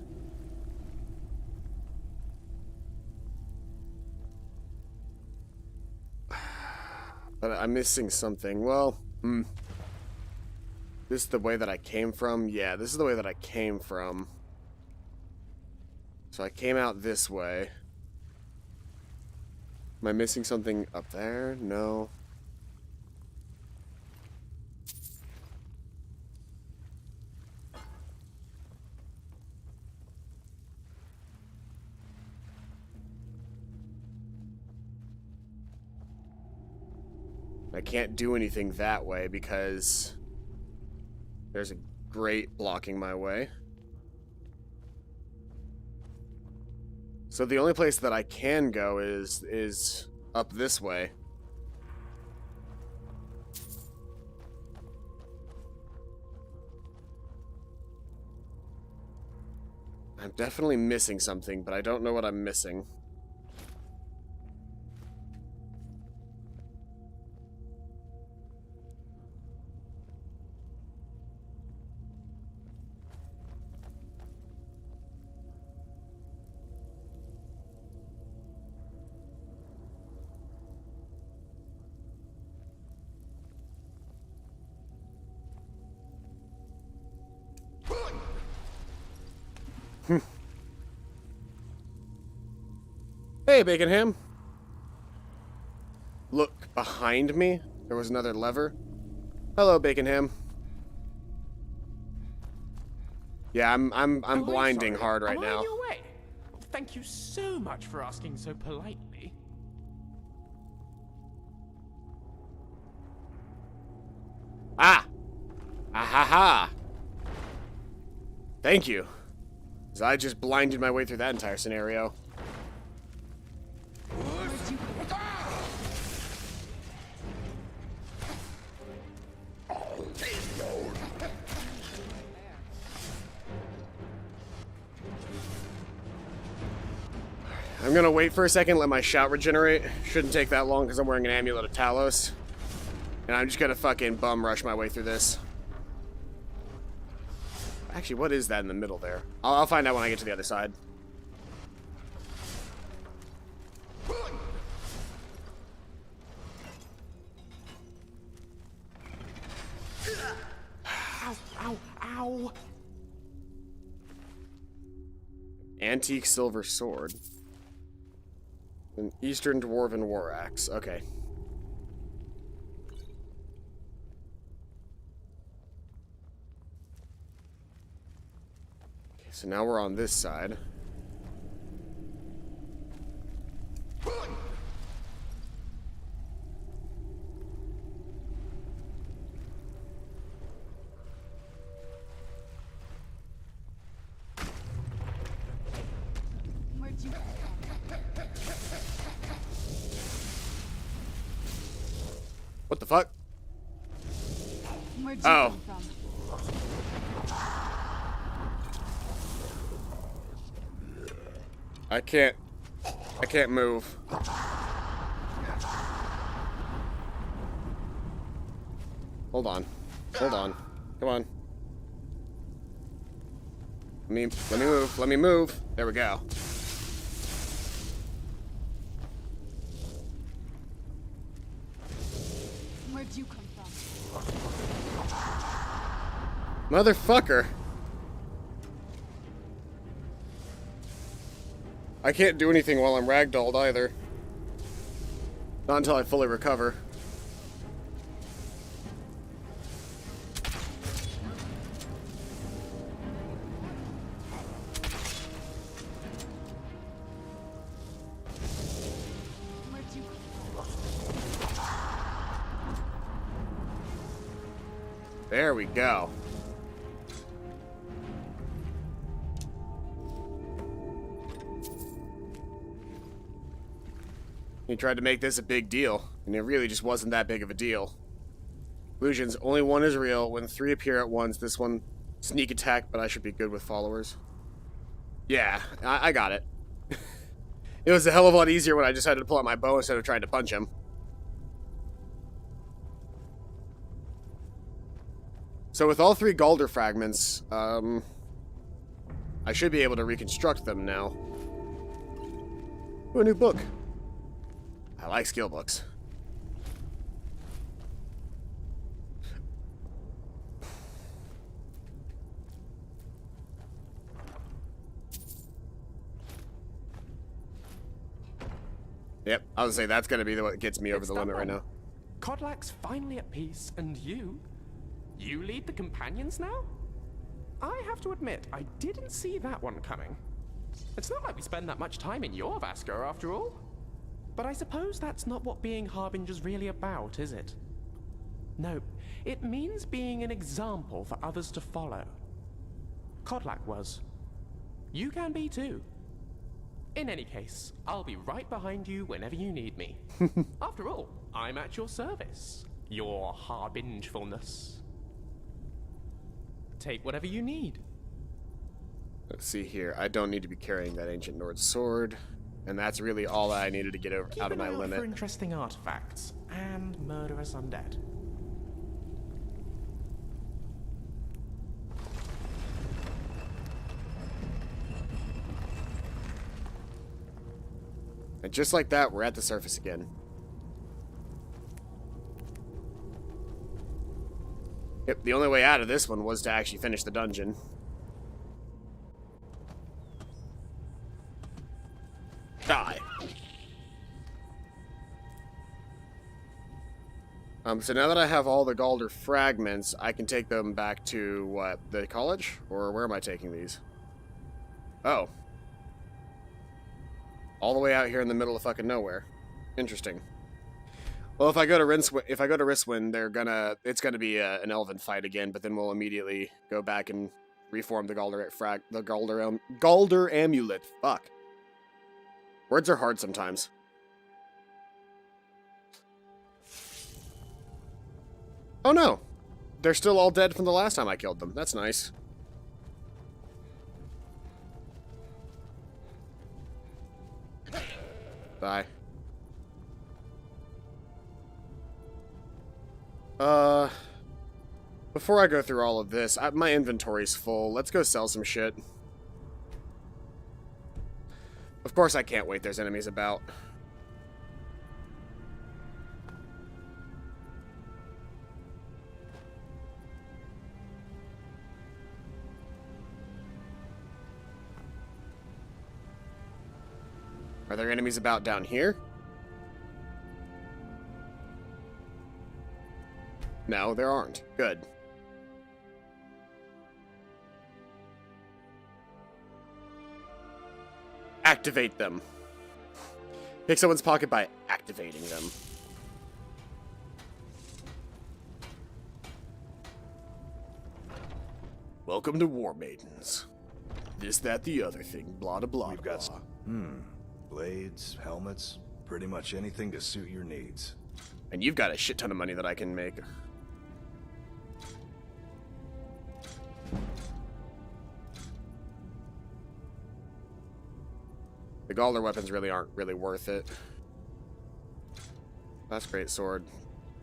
I'm missing something. Well, this is the way that I came from? Yeah, this is the way that I came from. So I came out this way. Am I missing something up there? No. I can't do anything that way because there's a grate blocking my way. So the only place that I can go is up this way. I'm definitely missing something, but I don't know what I'm missing. Hey, Bacon Ham. look behind me, there was another lever. Hello, Bacon Ham. Yeah, I'm blinding sorry. hard right Am I now. in your way? Thank you so much for asking so politely. Ah! Ah ha ha! Thank you. 'Cause I just blinded my way through that entire scenario. I'm gonna wait for a second, let my shout regenerate. Shouldn't take that long because I'm wearing an amulet of Talos. And I'm just gonna fucking bum rush my way through this. Actually, what is that in the middle there? I'll find out when I get to the other side. Ow, ow, ow! Antique silver sword. An Eastern Dwarven war axe. Okay. Okay, so now we're on this side. Where'd you What the fuck? Where'd you Oh. come from? I can't move. Hold on. Hold on. Come on. Let me move. Let me move. There we go. Where'd you come from? Motherfucker. I can't do anything while I'm ragdolled either. Not until I fully recover. Where'd you come There we go. He tried to make this a big deal, and it really just wasn't that big of a deal. Illusions, only one is real. When 3 appear at once, this one, sneak attack, but I should be good with followers. Yeah, I got it. It was a hell of a lot easier when I decided to pull out my bow instead of trying to punch him. So with all 3 Galder fragments, I should be able to reconstruct them now. Ooh, a new book. I like skill books. Yep, I was gonna say that's gonna be what gets me over the limit right now. Kodlak's finally at peace, and you lead the companions now? I have to admit, I didn't see that one coming. It's not like we spend that much time in your Vasco, after all. But I suppose that's not what being Harbinger's really about, is it? No, it means being an example for others to follow. Kodlak was. You can be too. In any case, I'll be right behind you whenever you need me. After all, I'm at your service. Your Harbingefulness. Take whatever you need. Let's see here. I don't need to be carrying that ancient Nord sword. And that's really all I needed to get out of my limit. For interesting artifacts and murderous undead. And just like that, we're at the surface again. Yep, the only way out of this one was to actually finish the dungeon. Die. So now that I have all the Galder fragments, I can take them back to, what, the college? Or where am I taking these? Oh. All the way out here in the middle of fucking nowhere. Interesting. Well, if I go to Risswind, it's gonna be an elven fight again, but then we'll immediately go back and reform the Galder amulet. Fuck. Words are hard sometimes. Oh no! They're still all dead from the last time I killed them. That's nice. Bye. Before I go through all of this, my inventory's full. Let's go sell some shit. Of course I can't wait, there's enemies about. Are there enemies about down here? No, there aren't. Good. Activate them. Pick someone's pocket by activating them. Welcome to War Maidens. This, that, the other thing. Blah, blah, blah. We've got blades, helmets, pretty much anything to suit your needs. And you've got a shit ton of money that I can make. The Galder weapons really aren't really worth it. That's great sword.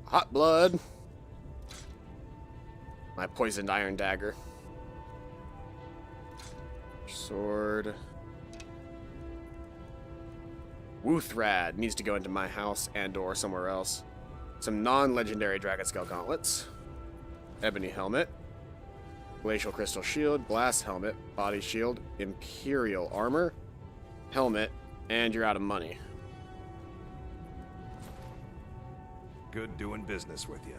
Hot blood. My poisoned iron dagger. Sword. Wuthrad needs to go into my house and or somewhere else. Some non-legendary dragon scale gauntlets. Ebony helmet. Glacial crystal shield. Glass helmet. Body shield. Imperial armor. Helmet. And you're out of money. Good doing business with you.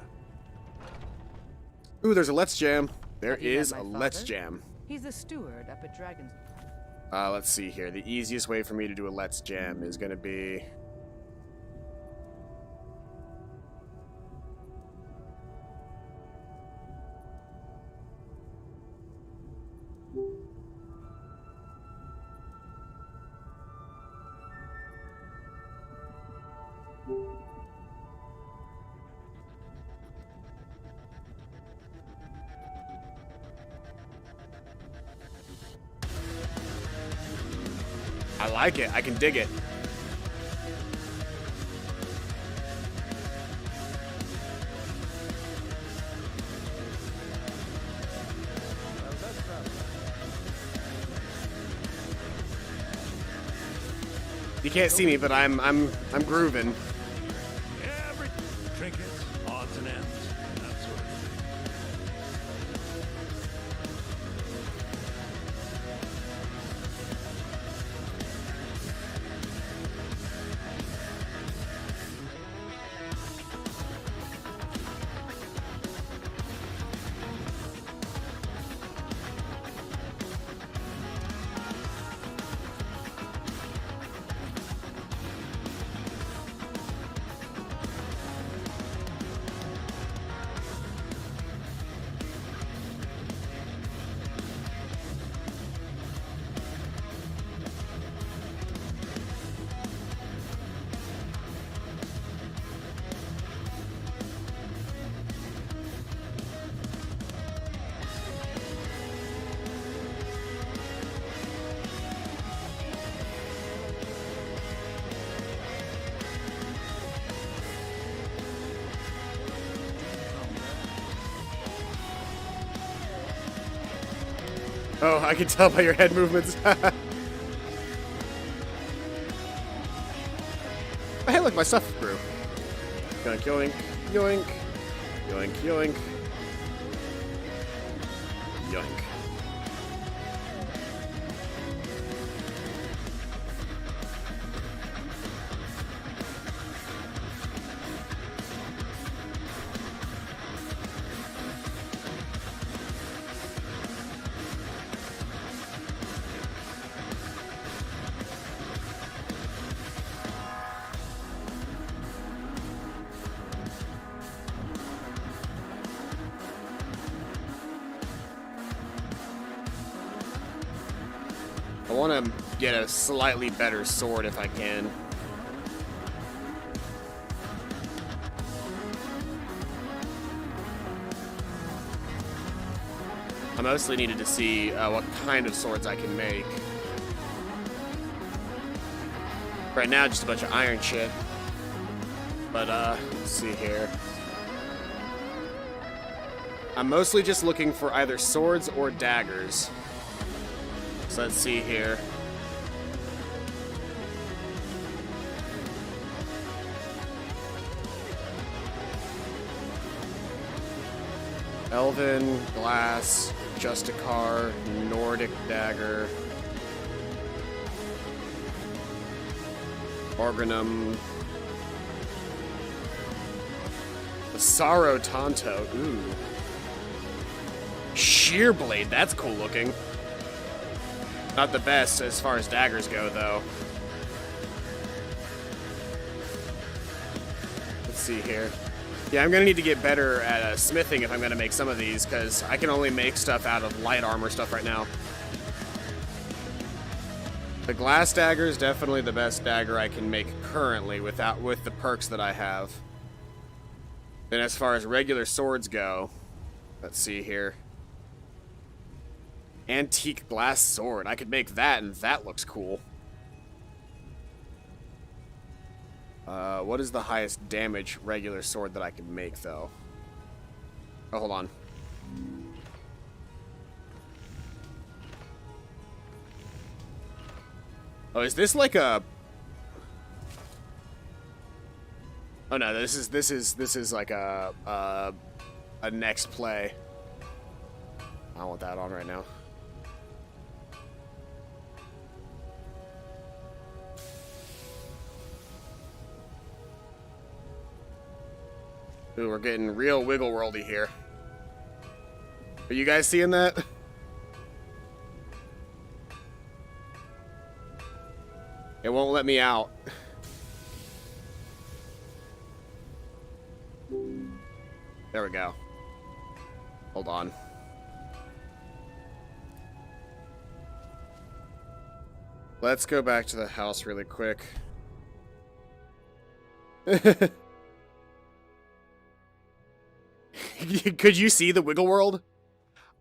Ooh, there's a Let's Jam. There Have you met is my a father? Let's Jam. He's a steward up at Dragon's. Let's see here. The easiest way for me to do a Let's Jam is going to be... I like it. I can dig it. You can't see me, but I'm grooving. Every trinkets, odds and ends, and that sort of thing. Oh, I can tell by your head movements. Hey, look, my stuff grew. Yoink, yoink, yoink, yoink, yoink, yoink. I want to get a slightly better sword if I can. I mostly needed to see what kind of swords I can make. Right now, just a bunch of iron shit. But, let's see here. I'm mostly just looking for either swords or daggers. So let's see here. Elven, glass, Justicar, Nordic dagger, Organum, the Sorrow Tonto, ooh. Sheer Blade, that's cool looking. Not the best as far as daggers go, though. Let's see here. Yeah, I'm gonna need to get better at smithing if I'm gonna make some of these, because I can only make stuff out of light armor stuff right now. The glass dagger is definitely the best dagger I can make currently with the perks that I have. Then as far as regular swords go, let's see here. Antique glass sword. I could make that, and that looks cool. What is the highest damage regular sword that I can make, though? Oh, hold on. Oh, is this like a... Oh no, this is like a next play. I don't want that on right now. Ooh, we're getting real wiggle worldy here. Are you guys seeing that? It won't let me out. There we go. Hold on. Let's go back to the house really quick. Could you see the wiggle world?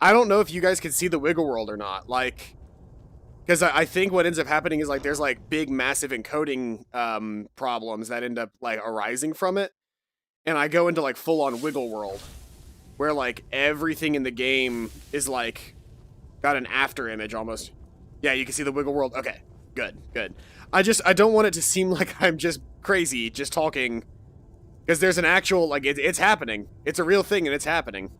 I don't know if you guys can see the wiggle world or not. Like, because I think what ends up happening is like there's like big massive encoding problems that end up like arising from it. And I go into like full on wiggle world where like everything in the game is like got an after image almost. Yeah, you can see the wiggle world. Okay, good, good. I don't want it to seem like I'm just crazy just talking. Because there's an actual, like, it's happening. It's a real thing, and it's happening.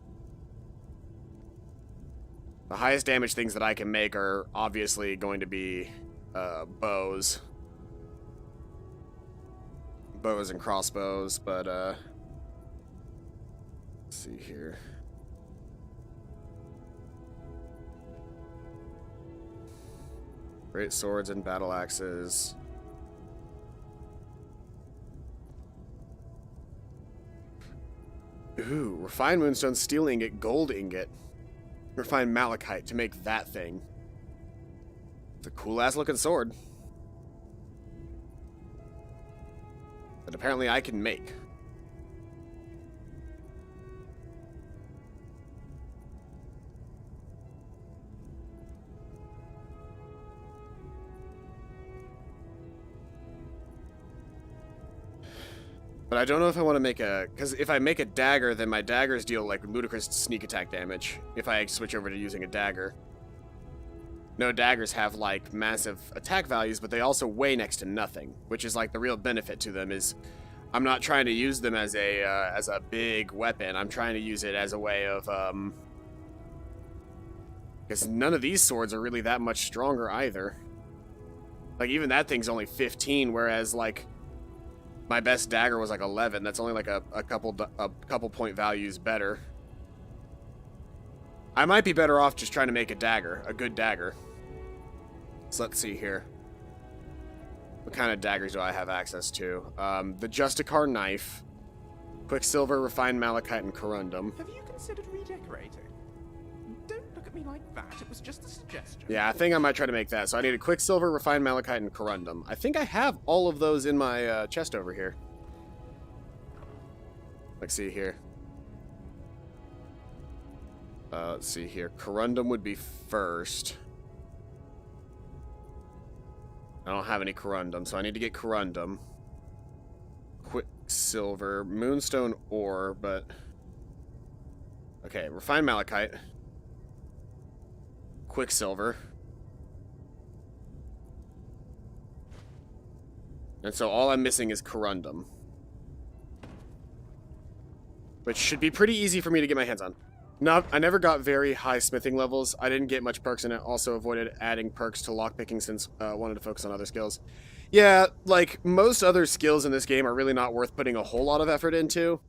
The highest damage things that I can make are obviously going to be bows. Bows and crossbows, but, let's see here. Great swords and battle axes. Ooh, refined moonstone, steel ingot, gold ingot, refined malachite to make that thing. It's a cool-ass looking sword. That apparently I can make. But I don't know if I want to make a... Because if I make a dagger, then my daggers deal, like, ludicrous sneak attack damage. If I switch over to using a dagger. No, daggers have, like, massive attack values, but they also weigh next to nothing. Which is, like, the real benefit to them is... I'm not trying to use them as a big weapon. I'm trying to use it as a way of, because none of these swords are really that much stronger either. Like, even that thing's only 15, whereas, like... My best dagger was like 11. That's only like a couple point values better. I might be better off just trying to make a dagger, a good dagger. So let's see here. What kind of daggers do I have access to? The Justicar knife, Quicksilver, refined malachite, and corundum. Have you considered redecorating? Don't look at at me like that. It was just a suggestion. Yeah, I think I might try to make that. So I need a Quicksilver, Refined Malachite, and Corundum. I think I have all of those in my chest over here. Let's see here. Let's see here. Corundum would be first. I don't have any Corundum, so I need to get Corundum. Quicksilver, Moonstone ore, but... Okay, Refined Malachite. Quicksilver. And so all I'm missing is Corundum. Which should be pretty easy for me to get my hands on. No, I never got very high smithing levels. I didn't get much perks in it. Also avoided adding perks to lockpicking since I wanted to focus on other skills. Yeah, like, most other skills in this game are really not worth putting a whole lot of effort into.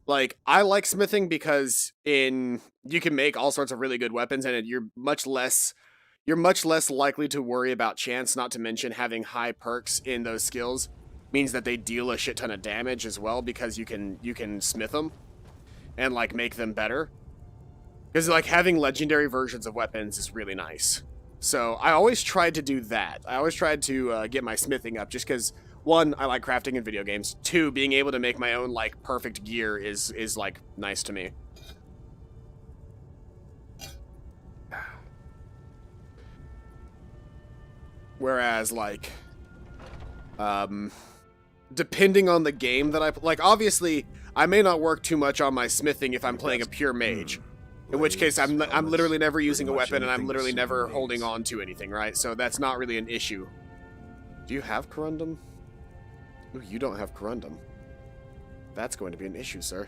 Like, I like smithing because you can make all sorts of really good weapons, and you're much less likely to worry about chance, not to mention having high perks in those skills means that they deal a shit ton of damage as well, because you can smith them and, like, make them better. Because, like, having legendary versions of weapons is really nice. So, I always tried to do that. I always tried to get my smithing up, just because, one, I like crafting in video games. Two, being able to make my own, like, perfect gear is like, nice to me. Whereas, like, depending on the game that like, obviously, I may not work too much on my smithing if I'm playing a pure mage. In which case, I'm literally never using a weapon, and I'm literally never holding on to anything, right? So that's not really an issue. Do you have Corundum? Ooh, you don't have Corundum. That's going to be an issue, sir.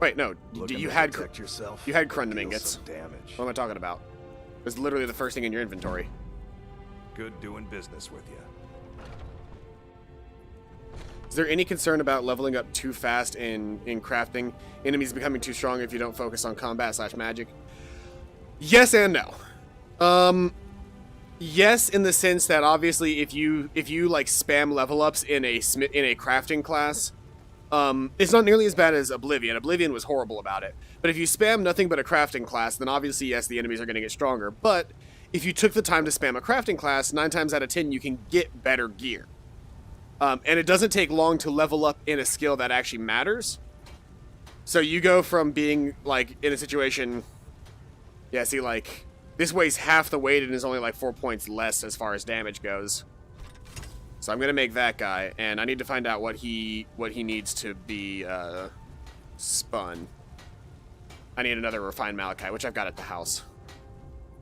Wait, no. You had Corundum ingots. What am I talking about? It was literally the first thing in your inventory. Good doing business with you. Is there any concern about leveling up too fast in crafting? Enemies becoming too strong if you don't focus on combat/magic? Yes and no. Yes, in the sense that obviously if you like spam level ups in a crafting class, it's not nearly as bad as Oblivion. Oblivion was horrible about it. But if you spam nothing but a crafting class, then obviously yes, the enemies are going to get stronger. But if you took the time to spam a crafting class, 9 times out of 10 you can get better gear. And it doesn't take long to level up in a skill that actually matters. So you go from being, like, in a situation... Yeah, see, like, this weighs half the weight and is only, like, 4 points less as far as damage goes. So I'm going to make that guy, and I need to find out what he needs to be spun. I need another refined malachite, which I've got at the house.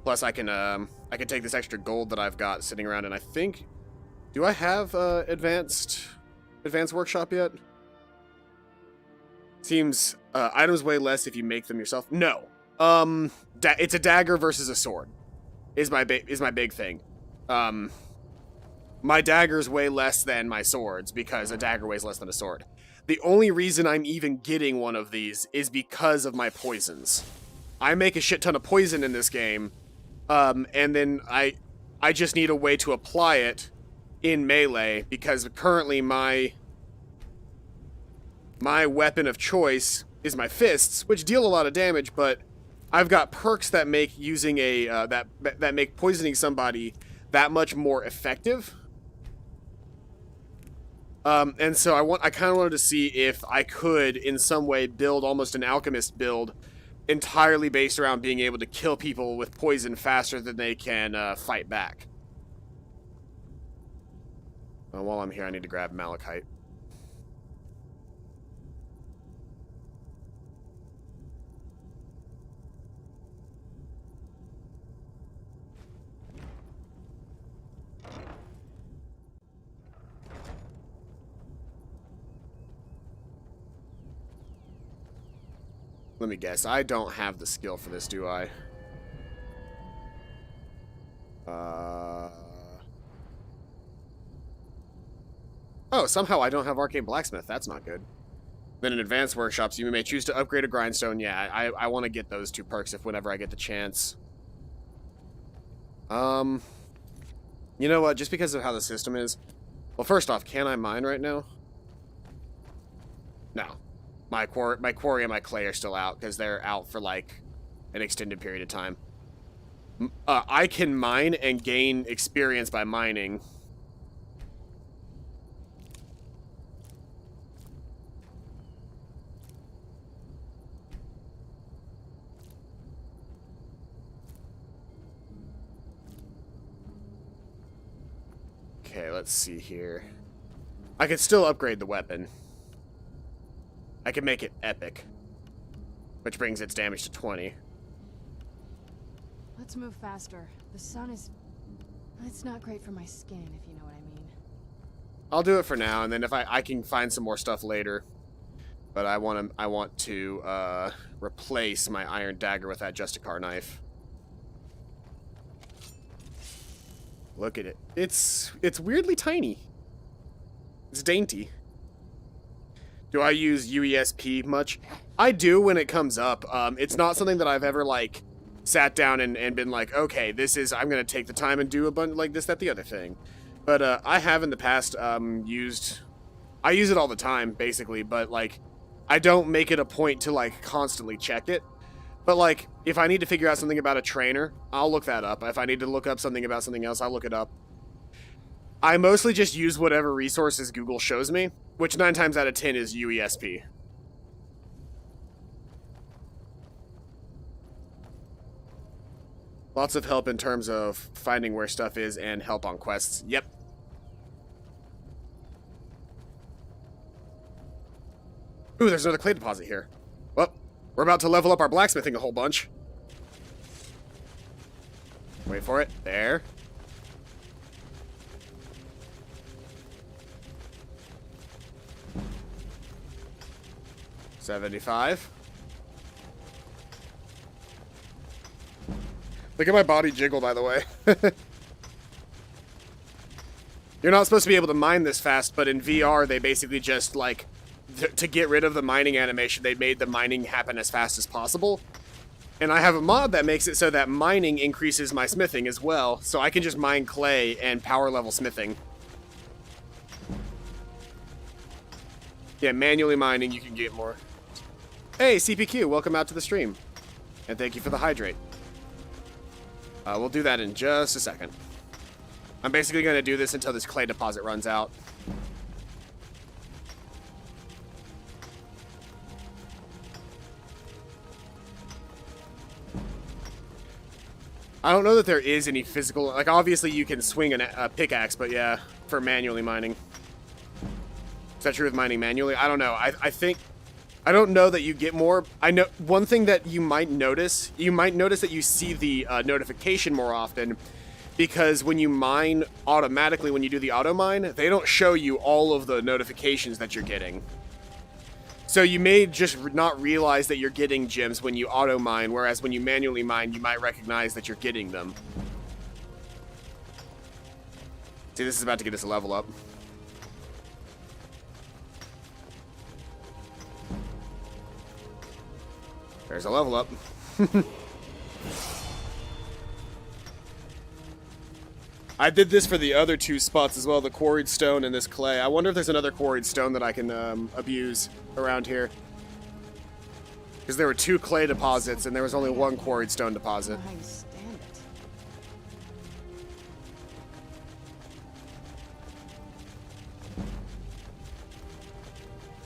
Plus, I can take this extra gold that I've got sitting around, and I think... Do I have advanced workshop yet? Seems items weigh less if you make them yourself. No. It's a dagger versus a sword. Is my big thing. My daggers weigh less than my swords because a dagger weighs less than a sword. The only reason I'm even getting one of these is because of my poisons. I make a shit ton of poison in this game, and then I just need a way to apply it in melee, because currently my weapon of choice is my fists, which deal a lot of damage, but I've got perks that make using that make poisoning somebody that much more effective. And so I kind of wanted to see if I could in some way build almost an alchemist build entirely based around being able to kill people with poison faster than they can fight back. While I'm here, I need to grab malachite. Let me guess. I don't have the skill for this, do I? Oh, somehow I don't have Arcane Blacksmith. That's not good. Then in Advanced Workshops, you may choose to upgrade a Grindstone. Yeah, I want to get those 2 perks whenever I get the chance. You know what? Just because of how the system is... Well, first off, can I mine right now? No. My quarry and my clay are still out, because they're out for, like, an extended period of time. I can mine and gain experience by mining. Okay, let's see here. I could still upgrade the weapon. I can make it epic, which brings its damage to 20. Let's move faster. The sun is... It's not great for my skin, if you know what I mean. I'll do it for now, and then if I can find some more stuff later. But I want to replace my iron dagger with that Justicar knife. Look at it. It's weirdly tiny. It's dainty. Do I use UESP much? I do when it comes up. It's not something that I've ever, like, sat down and been like, okay, this is, I'm going to take the time and do a bunch, like this, that, the other thing. But I have in the past I use it all the time, basically, but, like, I don't make it a point to, like, constantly check it. But, like, if I need to figure out something about a trainer, I'll look that up. If I need to look up something about something else, I'll look it up. I mostly just use whatever resources Google shows me, which 9 times out of 10 is UESP. Lots of help in terms of finding where stuff is and help on quests. Yep. Ooh, there's another clay deposit here. Well, we're about to level up our blacksmithing a whole bunch. Wait for it. There. $75. Look at my body jiggle, by the way. You're not supposed to be able to mine this fast, but in VR, they basically just, like, to get rid of the mining animation, they made the mining happen as fast as possible. And I have a mod that makes it so that mining increases my smithing as well, so I can just mine clay and power level smithing. Yeah, manually mining, you can get more. Hey, CPQ, welcome out to the stream. And thank you for the hydrate. We'll do that in just a second. I'm basically going to do this until this clay deposit runs out. I don't know that there is any physical... Like, obviously you can swing a pickaxe, but yeah, for manually mining. Is that true with mining manually? I don't know. I think... I don't know that you get more. I know one thing that you might notice that you see the notification more often, because when you mine automatically, when you do the auto mine, they don't show you all of the notifications that you're getting. So you may just not realize that you're getting gems when you auto mine, whereas when you manually mine, you might recognize that you're getting them. See, this is about to get us a level up. There's a level up. I did this for the other 2 spots as well, the quarried stone and this clay. I wonder if there's another quarried stone that I can abuse around here. Because there were 2 clay deposits and there was only 1 quarried stone deposit.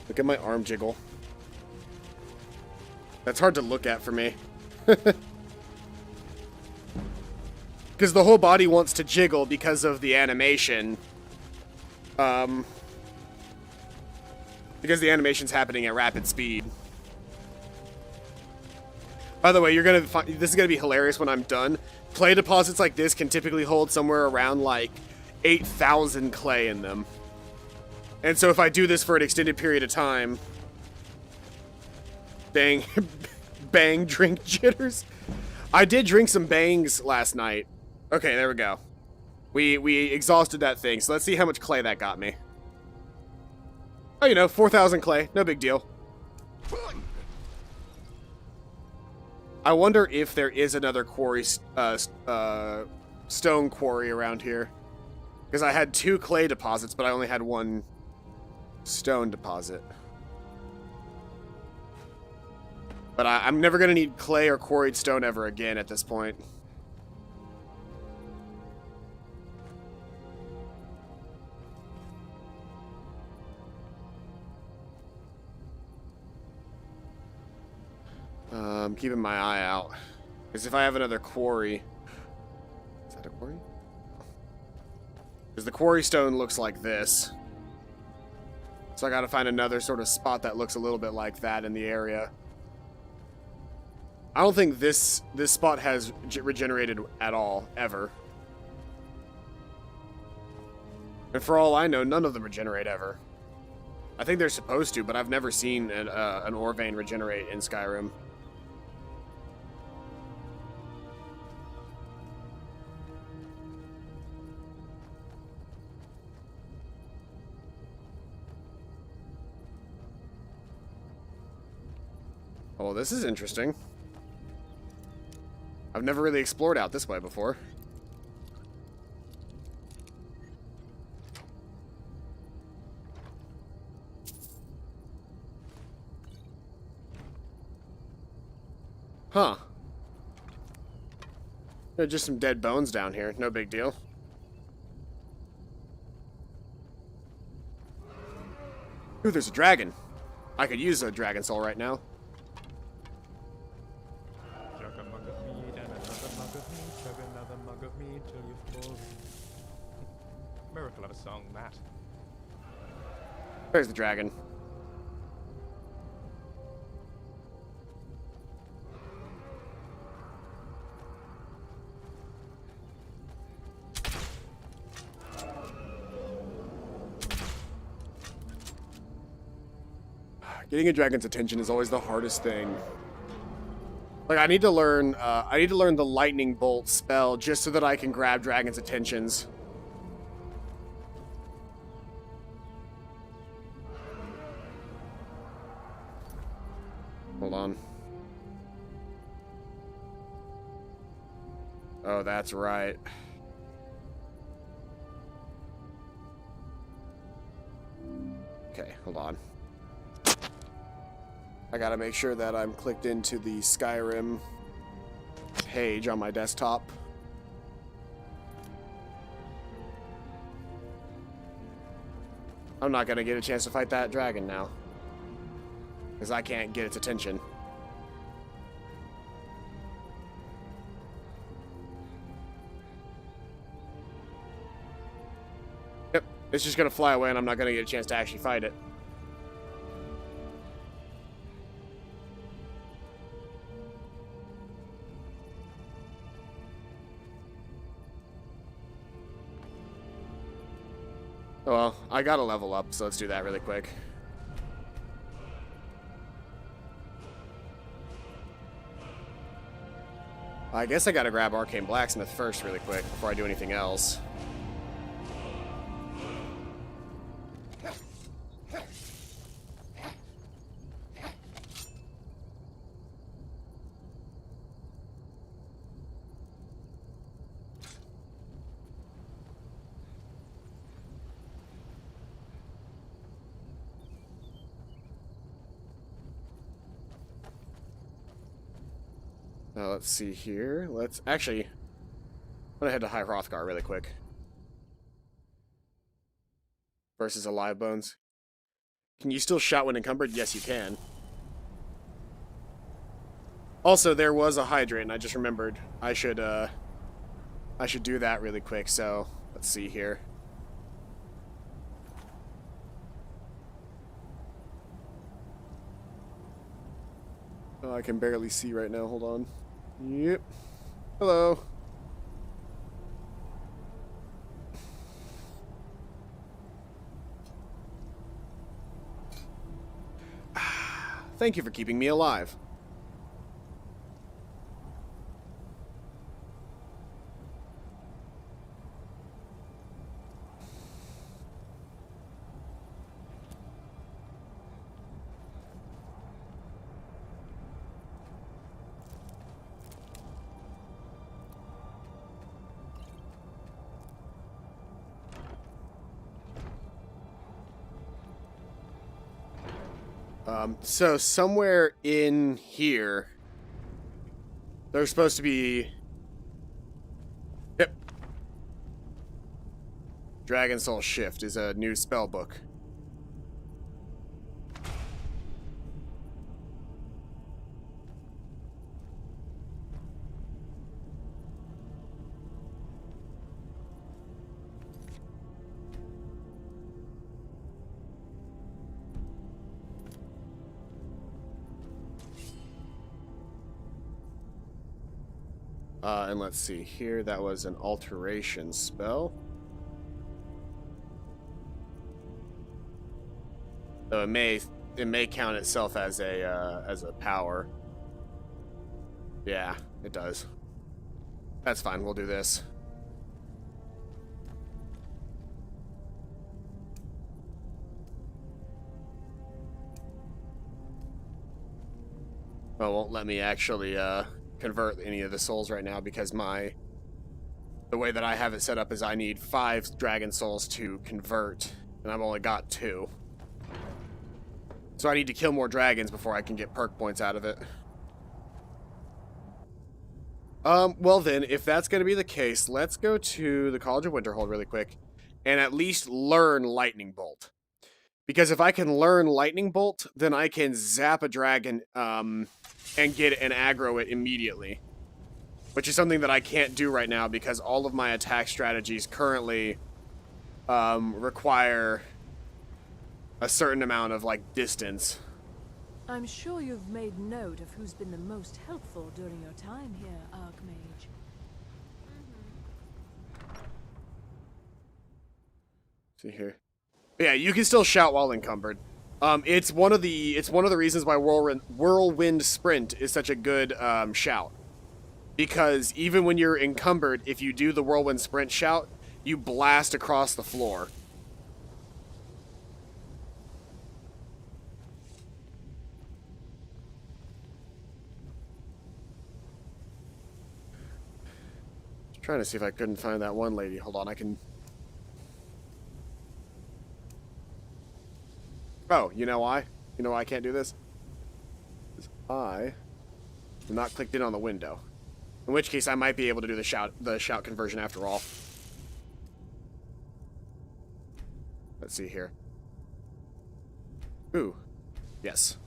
Look at my arm jiggle. That's hard to look at for me. Because the whole body wants to jiggle because of the animation. Because the animation's happening at rapid speed. By the way, you're gonna find this is gonna be hilarious when I'm done. Clay deposits like this can typically hold somewhere around like 8,000 clay in them. And so if I do this for an extended period of time... Bang, bang, drink jitters. I did drink some bangs last night. Okay, there we go. We exhausted that thing, so let's see how much clay that got me. Oh, you know, 4,000 clay, no big deal. I wonder if there is another quarry, stone quarry around here. Because I had 2 clay deposits, but I only had 1 stone deposit. But I'm never going to need clay or quarried stone ever again at this point. I'm keeping my eye out. Because if I have another quarry... Is that a quarry? Because the quarry stone looks like this. So I gotta find another sort of spot that looks a little bit like that in the area. I don't think this spot has regenerated at all, ever. And for all I know, none of them regenerate ever. I think they're supposed to, but I've never seen an ore vein regenerate in Skyrim. Oh, this is interesting. I've never really explored out this way before. Huh. There are just some dead bones down here. No big deal. Ooh, there's a dragon. I could use a dragon soul right now. Miracle of a song, that. There's the dragon. Getting a dragon's attention is always the hardest thing. Like, I need to learn the lightning bolt spell just so that I can grab dragons' attentions. Hold on. Oh, that's right. Okay, hold on. I gotta make sure that I'm clicked into the Skyrim page on my desktop. I'm not gonna get a chance to fight that dragon now, because I can't get its attention. Yep, it's just gonna fly away and I'm not gonna get a chance to actually fight it. Oh well, I gotta level up, so let's do that really quick. I guess I gotta grab Arcane Blacksmith first really quick before I do anything else. Let's see here. Let's actually... I'm gonna head to High Hrothgar really quick. Versus Alive Bones. Can you still shout when encumbered? Yes, you can. Also, there was a hydrant, and I just remembered. I should do that really quick, so... Let's see here. Oh, I can barely see right now. Hold on. Yep. Hello. Thank you for keeping me alive. So somewhere in here, there's supposed to be... Yep. Dragon Soul Shift is a new spell book. And let's see here, that was an alteration spell. So it may count itself as a power. Yeah, it does. That's fine, we'll do this. Oh, it won't let me actually convert any of the souls right now because the way that I have it set up is I need 5 dragon souls to convert, and I've only got 2. So I need to kill more dragons before I can get perk points out of it. Well then, if that's going to be the case, let's go to the College of Winterhold really quick and at least learn Lightning Bolt. Because if I can learn Lightning Bolt, then I can zap a dragon and get it and aggro it immediately. Which is something that I can't do right now because all of my attack strategies currently require a certain amount of, like, distance. I'm sure you've made note of who's been the most helpful during your time here, Archmage. See here. Yeah, you can still shout while encumbered. It's one of the reasons why Whirlwind Sprint is such a good shout. Because even when you're encumbered, if you do the Whirlwind Sprint shout, you blast across the floor. Just trying to see if I couldn't find that one lady. Hold on, I can... Oh, you know why? You know why I can't do this? Because I am not clicked in on the window. In which case, I might be able to do the shout conversion after all. Let's see here. Ooh. Yes.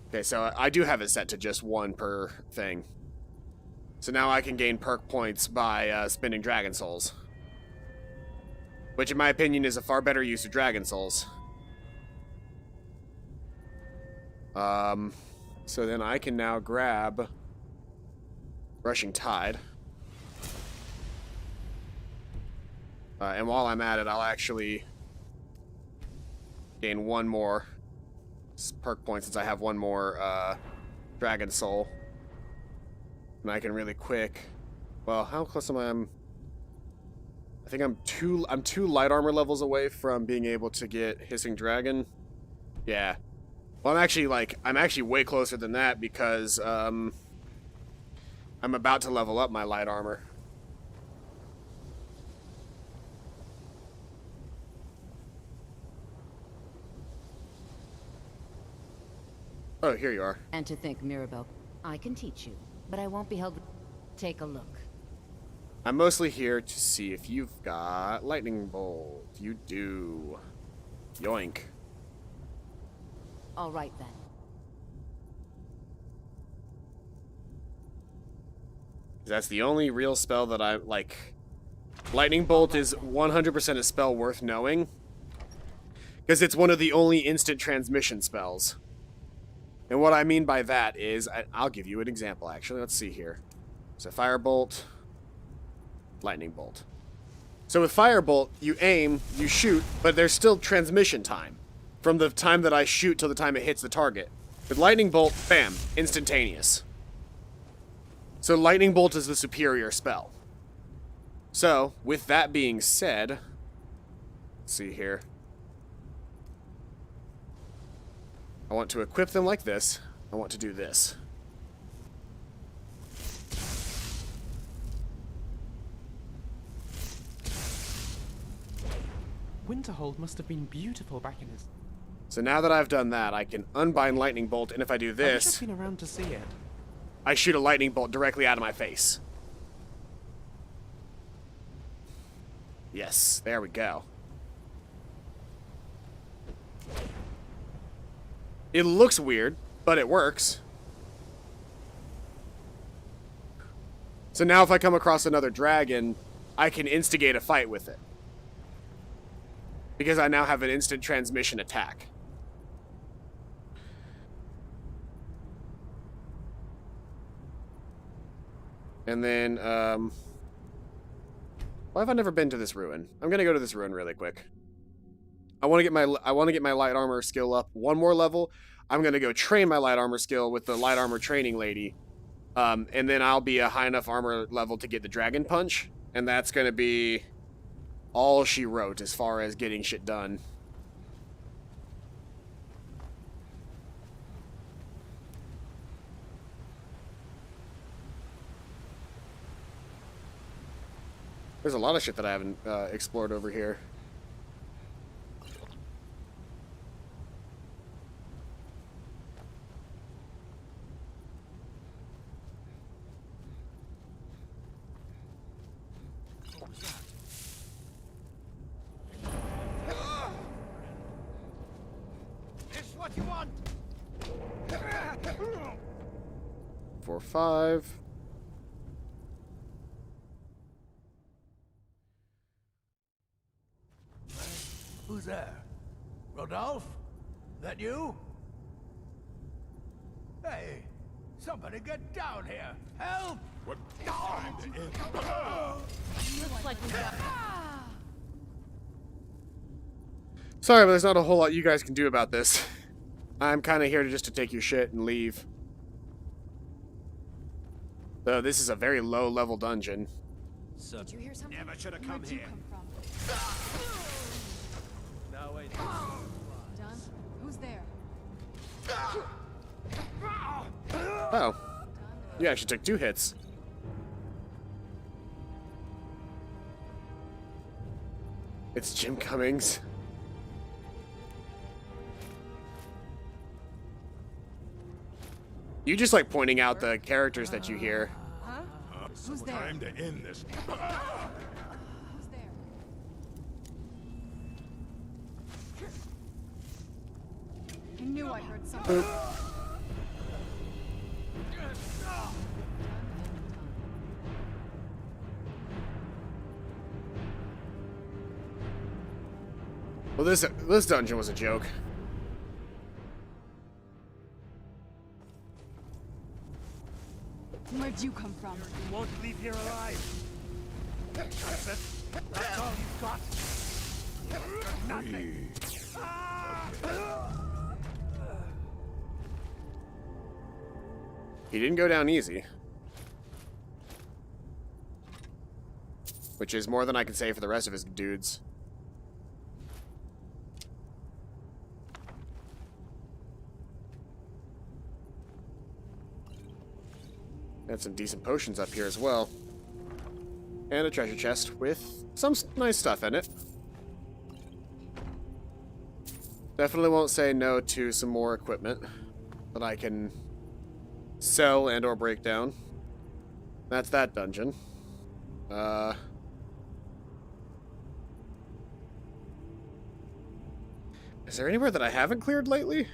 Okay, so I do have it set to just 1 per thing. So now I can gain perk points by spending Dragon Souls. Which, in my opinion, is a far better use of Dragon Souls. So then I can now grab Rushing Tide. And while I'm at it, I'll actually gain 1 more perk point since I have 1 more Dragon Soul. And I can really quick... Well, how close am I? I think I'm 2 light armor levels away from being able to get Hissing Dragon. Yeah. Well, I'm actually way closer than that because I'm about to level up my light armor. Oh, here you are. And to think, Mirabelle, I can teach you, but I won't be held... Take a look. I'm mostly here to see if you've got Lightning Bolt. You do. Yoink. All right, then. That's the only real spell that I like. Lightning Bolt is 100% a spell worth knowing. Because it's one of the only instant transmission spells. And what I mean by that is, I'll give you an example, actually. Let's see here. So Firebolt, Lightning Bolt. So with Firebolt, you aim, you shoot, but there's still transmission time. From the time that I shoot till the time it hits the target. With Lightning Bolt, bam, instantaneous. So Lightning Bolt is the superior spell. So, with that being said, let's see here. I want to equip them like this. I want to do this. Winterhold must have been beautiful back in his... So now that I've done that, I can unbind lightning bolt, and if I do I wish this, I'd been around to see it. I shoot a lightning bolt directly out of my face. Yes, there we go. It looks weird, but it works. So now if I come across another dragon, I can instigate a fight with it. Because I now have an instant transmission attack. And then, why have I never been to this ruin? I'm gonna go to this ruin really quick. I want to get my light armor skill up one more level. I'm gonna go train my light armor skill with the light armor training lady, and then I'll be a high enough armor level to get the dragon punch, and that's gonna be all she wrote as far as getting shit done. There's a lot of shit that I haven't explored over here. This what you want? 4, 5. Who's there? Rodolphe? That you? Hey, somebody get down here! Help! What time to end? Looks like we got... Sorry, but there's not a whole lot you guys can do about this. I'm kind of here just to take your shit and leave. So this is a very low level dungeon. So, did you hear something? Never should have come Where'd you here. come from? No, wait. Done? Who's there? Oh. You actually took 2 hits. It's Jim Cummings. You just like pointing out the characters that you hear. Huh? Who's there? Time to end this. Who's there? I knew I heard something. Well, this dungeon was a joke. Where'd you come from? You won't leave here alive. That's it. That's all you've got. Nothing. He didn't go down easy. Which is more than I can say for the rest of his dudes. And some decent potions up here as well. And a treasure chest with some nice stuff in it. Definitely won't say no to some more equipment that I can sell and or break down. That's that dungeon. Is there anywhere that I haven't cleared lately?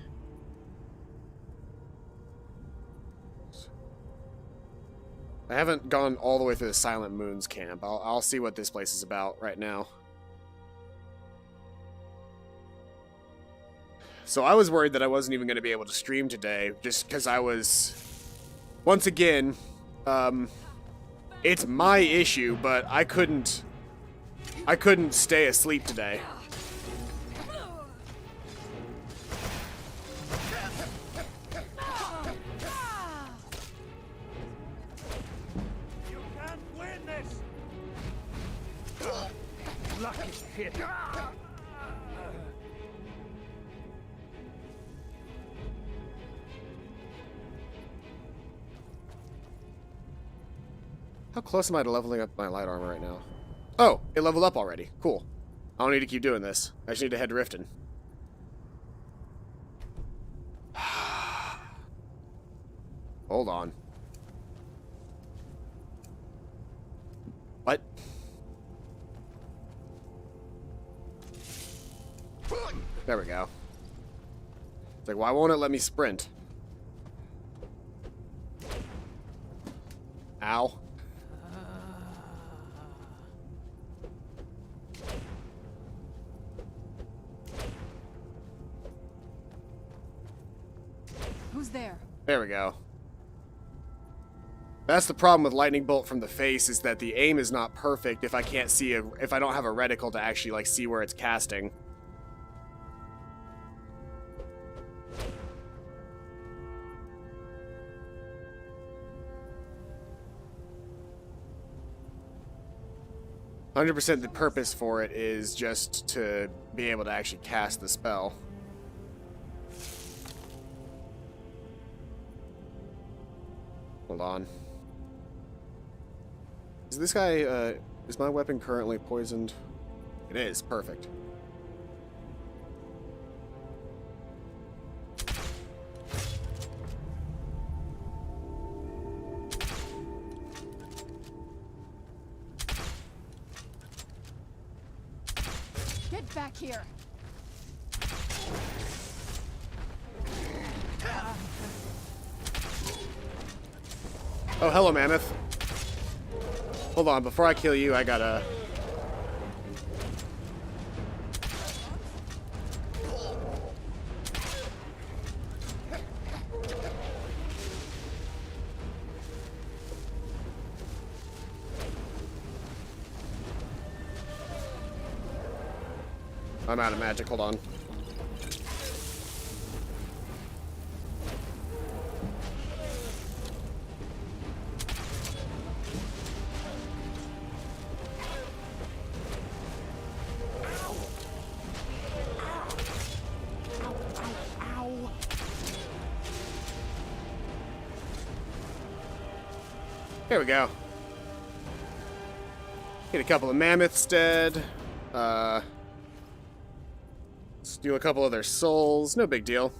I haven't gone all the way through the Silent Moons camp. I'll see what this place is about right now. So I was worried that I wasn't even going to be able to stream today, just because I was... Once again, it's my issue, but I couldn't stay asleep today. Lucky shit. How close am I to leveling up my light armor right now? Oh, it leveled up already. Cool. I don't need to keep doing this. I just need to head drifting. Hold on. What? There we go. It's like, why won't it let me sprint? Ow. Who's there? There we go. That's the problem with lightning bolt from the face, is that the aim is not perfect if I can't see if I don't have a reticle to actually like see where it's casting. 100% the purpose for it is just to be able to actually cast the spell. Hold on. Is this guy, is my weapon currently poisoned? It is, perfect. Get back here! Oh, hello, Mammoth. Hold on, before I kill you, I gotta... I'm out of magic, hold on. There we go. Get a couple of mammoths dead. Steal a couple of their souls. No big deal.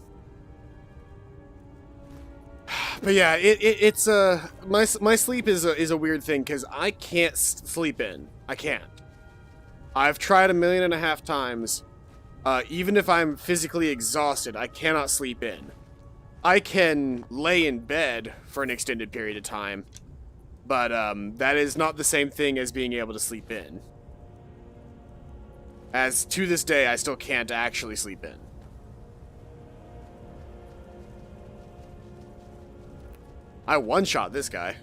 But yeah, it's my sleep is a weird thing because I can't sleep in. I can't. I've tried 1.5 million times. Even if I'm physically exhausted, I cannot sleep in. I can lay in bed for an extended period of time. But that is not the same thing as being able to sleep in. As to this day, I still can't actually sleep in. I one-shot this guy.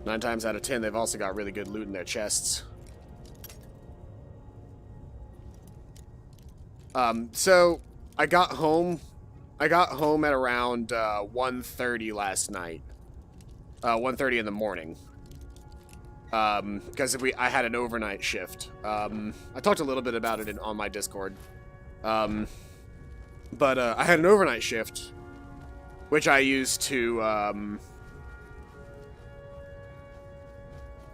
Nine times out of 10, they've also got really good loot in their chests. So I got home at around 1:30 last night. 1:30 in the morning. Because I had an overnight shift. I talked a little bit about it on my Discord. But I had an overnight shift, which I used to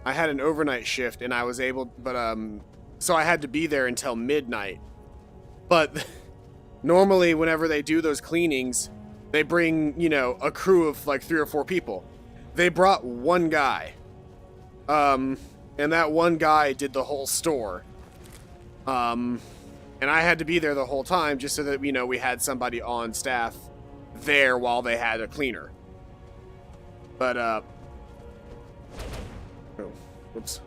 I had an overnight shift, and I was able, but so I had to be there until midnight. But normally, whenever they do those cleanings, they bring, you know, a crew of like 3 or 4 people. They brought one guy, and that one guy did the whole store. And I had to be there the whole time just so that, you know, we had somebody on staff there while they had a cleaner. But whoops.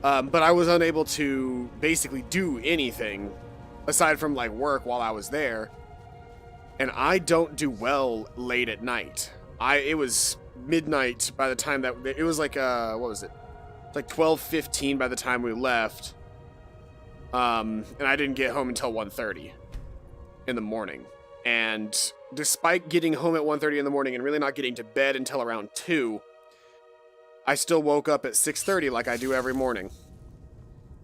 But I was unable to basically do anything aside from like work while I was there. And I don't do well late at night. It was midnight by the time that it was like what was it? Like 12:15 by the time we left. And I didn't get home until 1:30 in the morning. And despite getting home at 1:30 in the morning and really not getting to bed until around 2, I still woke up at 6:30 like I do every morning.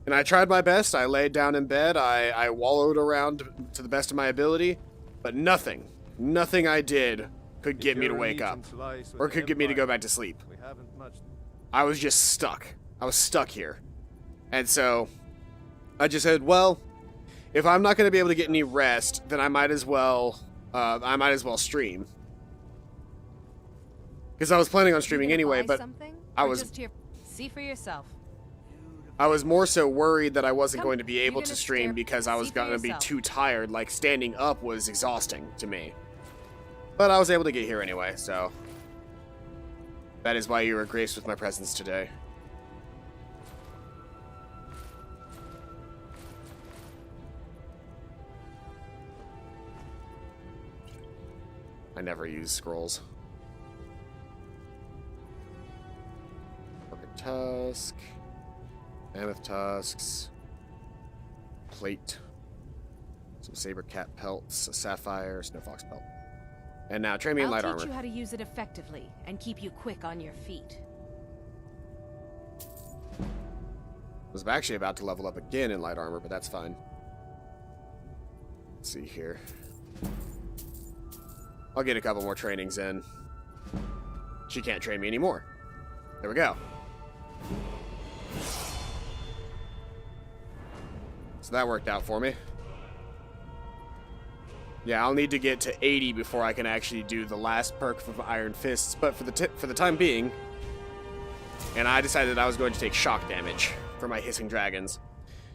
And I tried my best. I laid down in bed. I wallowed around to the best of my ability. But nothing I did could get me to wake up. Or could get me to go back to sleep. I was just stuck. I was stuck here. And so, I just said, well, if I'm not going to be able to get any rest, then I might as well stream. Because I was planning on streaming anyway, but I was just here. See for yourself. I was more so worried that I wasn't going to be able to stream because I was going to be too tired. Like, standing up was exhausting to me. But I was able to get here anyway, so that is why you were graced with my presence today. I never use scrolls. Orchid tusk, mammoth tusks, plate, some saber cat pelts, a sapphire, snow fox pelt. And now train me in light armor. I'll teach you how to use it effectively and keep you quick on your feet. I was actually about to level up again in light armor, but that's fine. Let's see here. I'll get a couple more trainings in. She can't train me anymore. There we go. So that worked out for me. Yeah, I'll need to get to 80 before I can actually do the last perk for Iron Fists, but for the time being, and I decided I was going to take shock damage for my hissing dragons.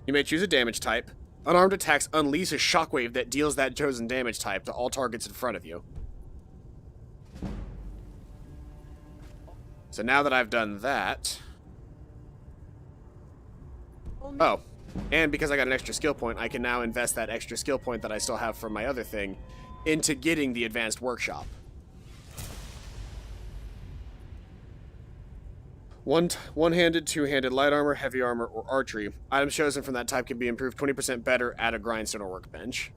You may choose a damage type. Unarmed attacks unleash a shockwave that deals that chosen damage type to all targets in front of you. So now that I've done that... Oh, and because I got an extra skill point, I can now invest that extra skill point that I still have from my other thing into getting the advanced workshop. One-handed, two-handed, light armor, heavy armor, or archery. Items chosen from that type can be improved 20% better at a grindstone or workbench.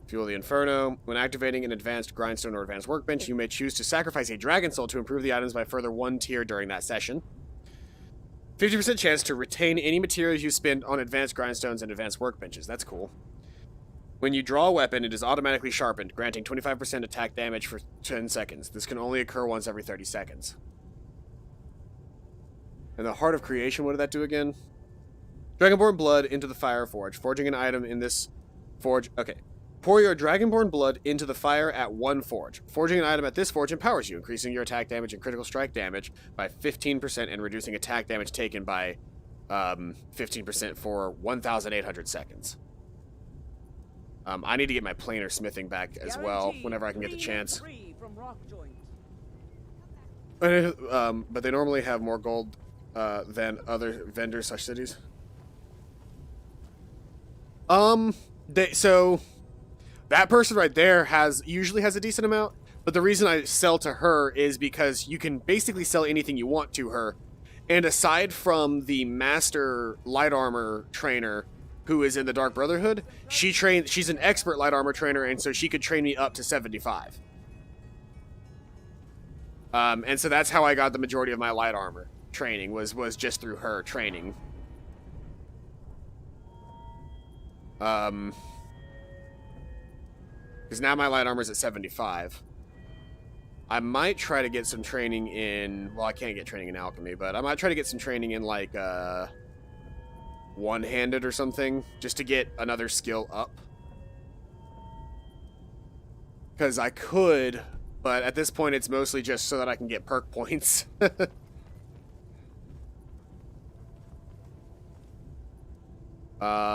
Fuel the Inferno. When activating an advanced grindstone or advanced workbench, you may choose to sacrifice a dragon soul to improve the items by further one tier during that session. 50% chance to retain any materials you spend on advanced grindstones and advanced workbenches. That's cool. When you draw a weapon, it is automatically sharpened, granting 25% attack damage for 10 seconds. This can only occur once every 30 seconds. And the Heart of Creation, what did that do again? Dragonborn blood into the fire forge. Forging an item in this forge... Okay. Pour your Dragonborn blood into the fire at one forge. Forging an item at this forge empowers you, increasing your attack damage and critical strike damage by 15% and reducing attack damage taken by 15% for 1,800 seconds. I need to get my planar smithing back as well whenever I can get the chance. But they normally have more gold than other vendors such cities. So that person right there usually has a decent amount, but the reason I sell to her is because you can basically sell anything you want to her. And aside from the master light armor trainer who is in the Dark Brotherhood, she's an expert light armor trainer, and so she could train me up to 75. And so that's how I got the majority of my light armor training, was just through her training. Because now my light armor's at 75. I might try to get some training in... Well, I can't get training in alchemy, but I might try to get some training in, like, one-handed or something, just to get another skill up. Because I could, but at this point it's mostly just so that I can get perk points.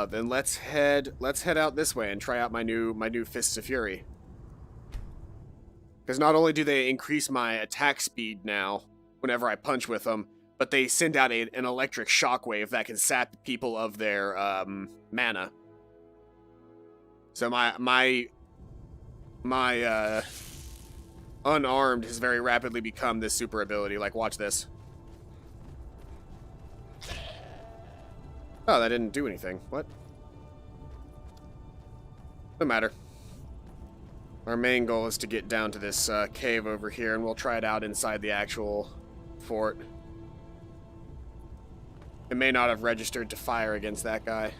Then let's head out this way and try out my new Fists of Fury. Because not only do they increase my attack speed now whenever I punch with them, but they send out an electric shockwave that can sap people of their mana. So my unarmed has very rapidly become this super ability. Like, watch this. Oh, that didn't do anything. What? No matter. Our main goal is to get down to this cave over here, and we'll try it out inside the actual fort. It may not have registered to fire against that guy.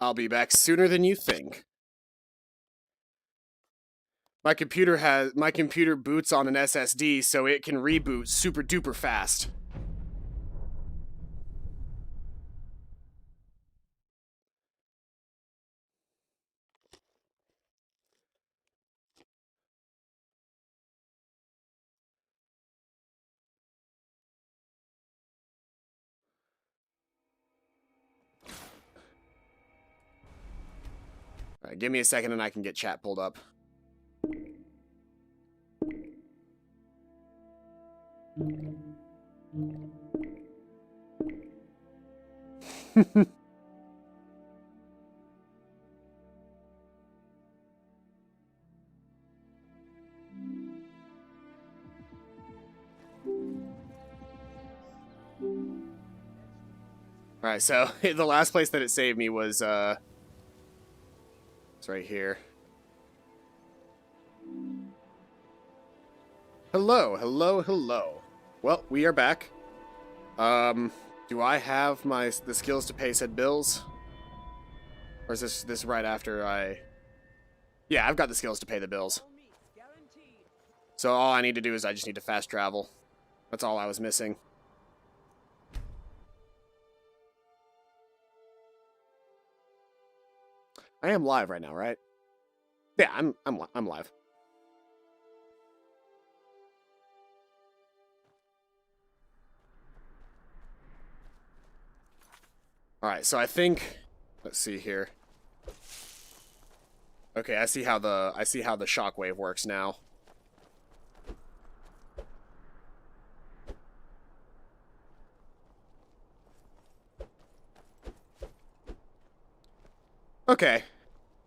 I'll be back sooner than you think. My computer boots on an SSD, so it can reboot super duper fast. All right, give me a second and I can get chat pulled up. Alright, so the last place that it saved me was, it's right here. Hello, hello, hello. Well, we are back. Do I have the skills to pay said bills? Or is this right after I... Yeah, I've got the skills to pay the bills. So all I need to do is I just need to fast travel. That's all I was missing. I am live right now, right? Yeah, I'm live. All right, so I think, let's see here. Okay, I see how the shockwave works now. Okay.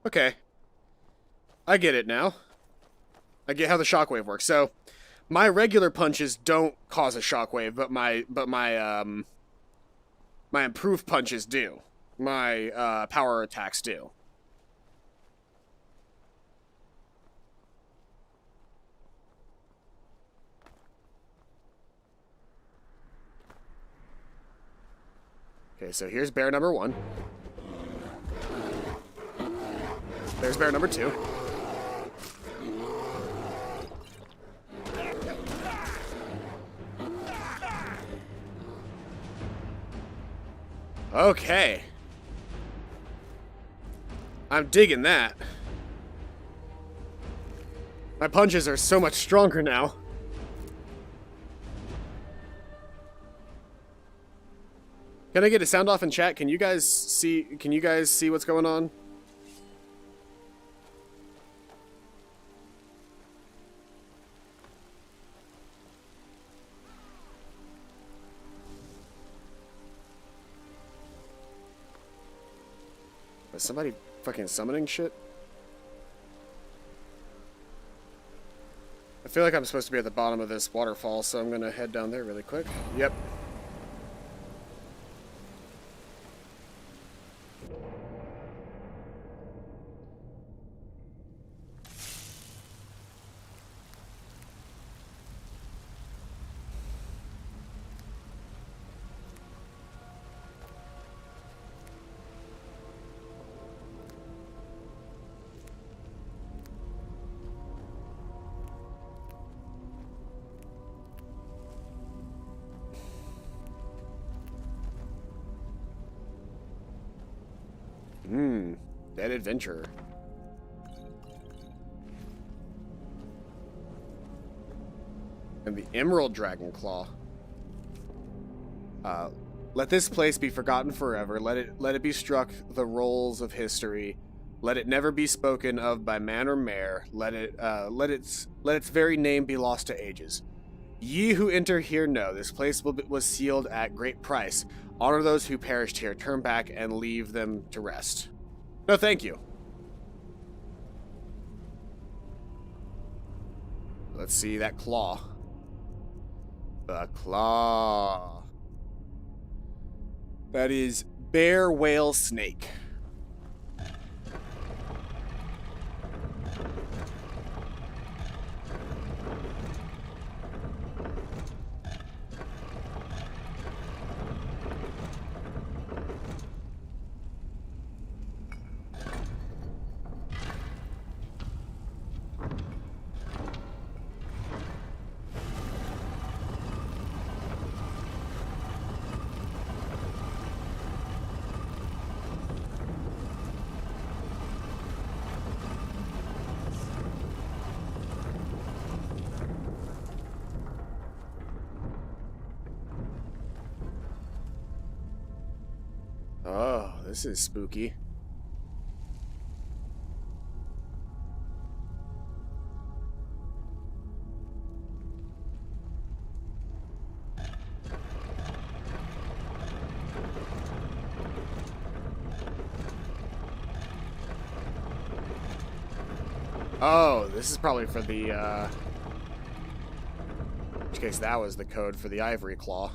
Okay. I get it now. I get how the shockwave works. So, my regular punches don't cause a shockwave, but my improved punches do. My power attacks do. Okay, so here's bear number 1. There's bear number 2. Okay. I'm digging that. My punches are so much stronger now. Can I get a sound off in chat? Can you guys see what's going on? Is somebody fucking summoning shit? I feel like I'm supposed to be at the bottom of this waterfall, so I'm gonna head down there really quick. Yep. Dead adventurer. And the Emerald Dragon Claw. Let this place be forgotten forever. Let it be struck the rolls of history. Let it never be spoken of by man or mare. Let its very name be lost to ages. Ye who enter here know this place was sealed at great price. Honor those who perished here. Turn back and leave them to rest. No, thank you. Let's see that claw. The claw. That is bear, whale, snake. Oh, this is spooky. Oh, this is probably for the, in which case that was the code for the ivory claw.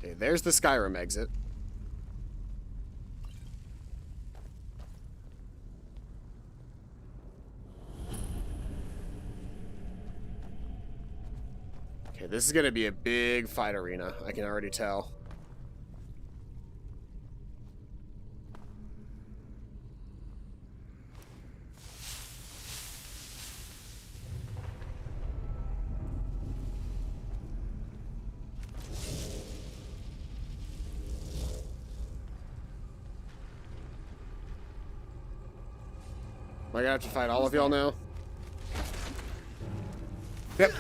Okay, there's the Skyrim exit. Okay, this is gonna be a big fight arena. I can already tell. Am I gonna have to fight all of y'all now? Yep.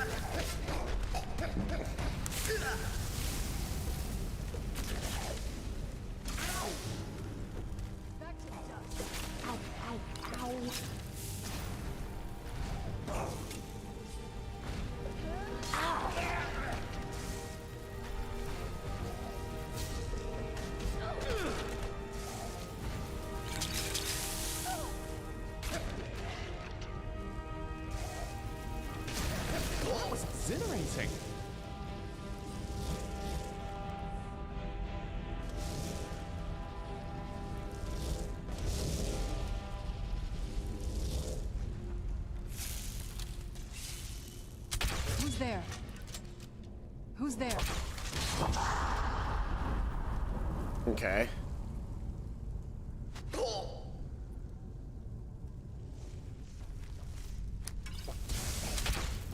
Exhilarating. Who's there? Who's there? Okay.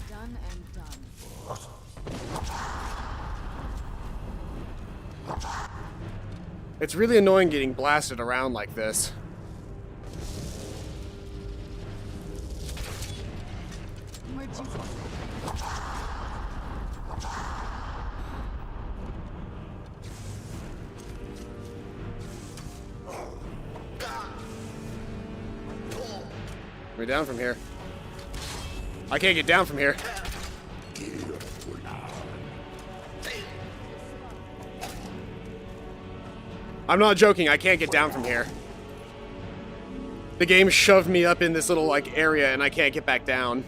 Done and done. It's really annoying getting blasted around like this. Where'd you go? Get me down from here. I can't get down from here. I'm not joking, I can't get down from here. The game shoved me up in this little, like, area and I can't get back down.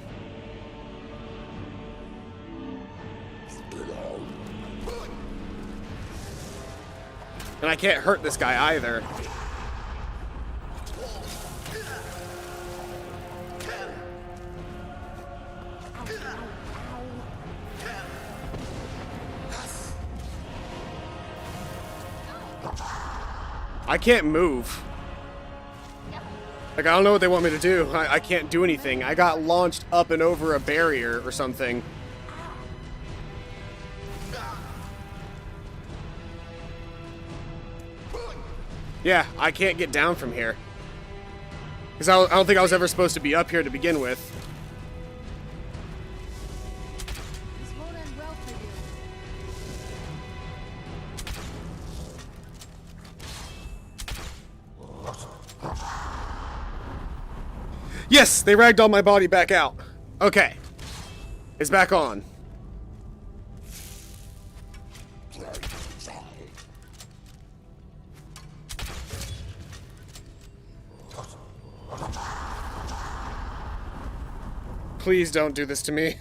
And I can't hurt this guy either. I can't move. Like, I don't know what they want me to do. I can't do anything. I got launched up and over a barrier or something. Yeah, I can't get down from here. Because I don't think I was ever supposed to be up here to begin with. This won't end well for you. Yes, they ragdolled my body back out. Okay. It's back on. Please don't do this to me.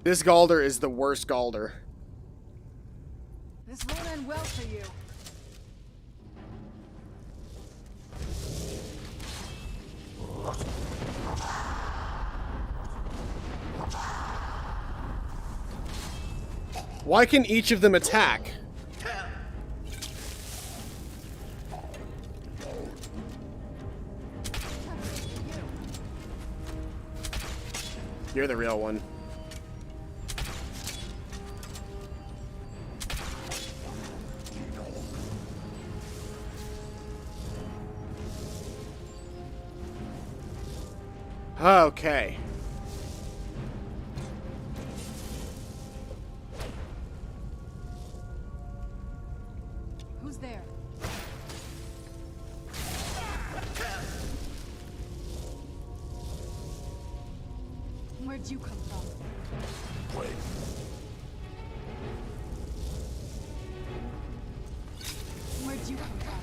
This Galder is the worst Galder. This won't end well for you. Why can each of them attack? You're the real one. Okay. Who's there? Where'd you come from? Where'd you come from?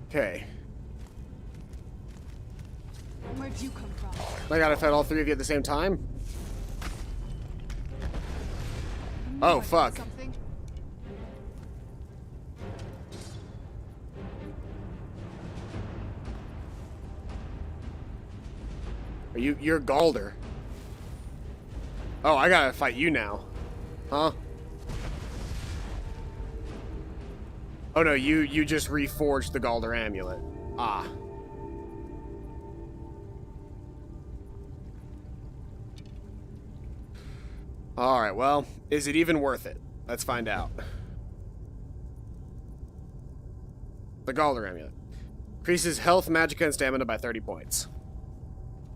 Okay. Where'd you come from? I gotta fight all three of you at the same time? Oh, fuck. Something? You're Galder. Oh, I gotta fight you now. Huh? Oh no, you just reforged the Galder amulet. Ah. Alright, well, is it even worth it? Let's find out. The Galder amulet. Increases health, magicka, and stamina by 30 points.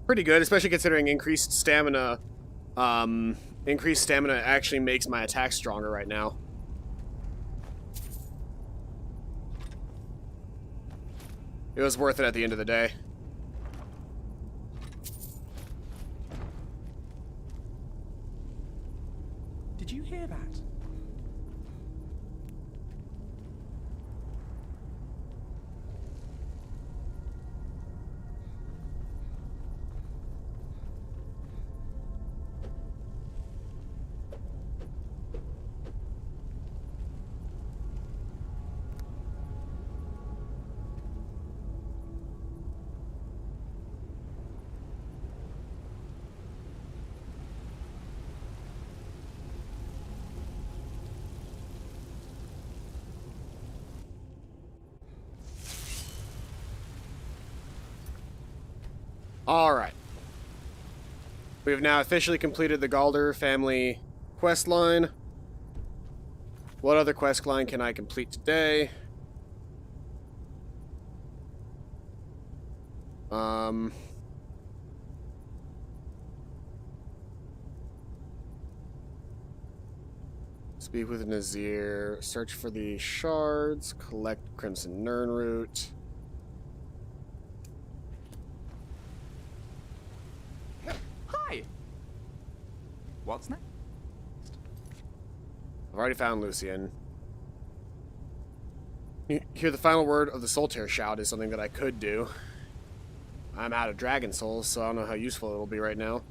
Pretty good, especially considering increased stamina actually makes my attack stronger right now. It was worth it at the end of the day. Did you hear that? Alright. We have now officially completed the Galder family quest line. What other quest line can I complete today? Speak with Nazir, search for the shards, collect Crimson Nirnroot. Hi. What's next? I've already found Lucian. Hear the final word of the Solitaire Shout is something that I could do. I'm out of Dragon Souls, so I don't know how useful it'll be right now.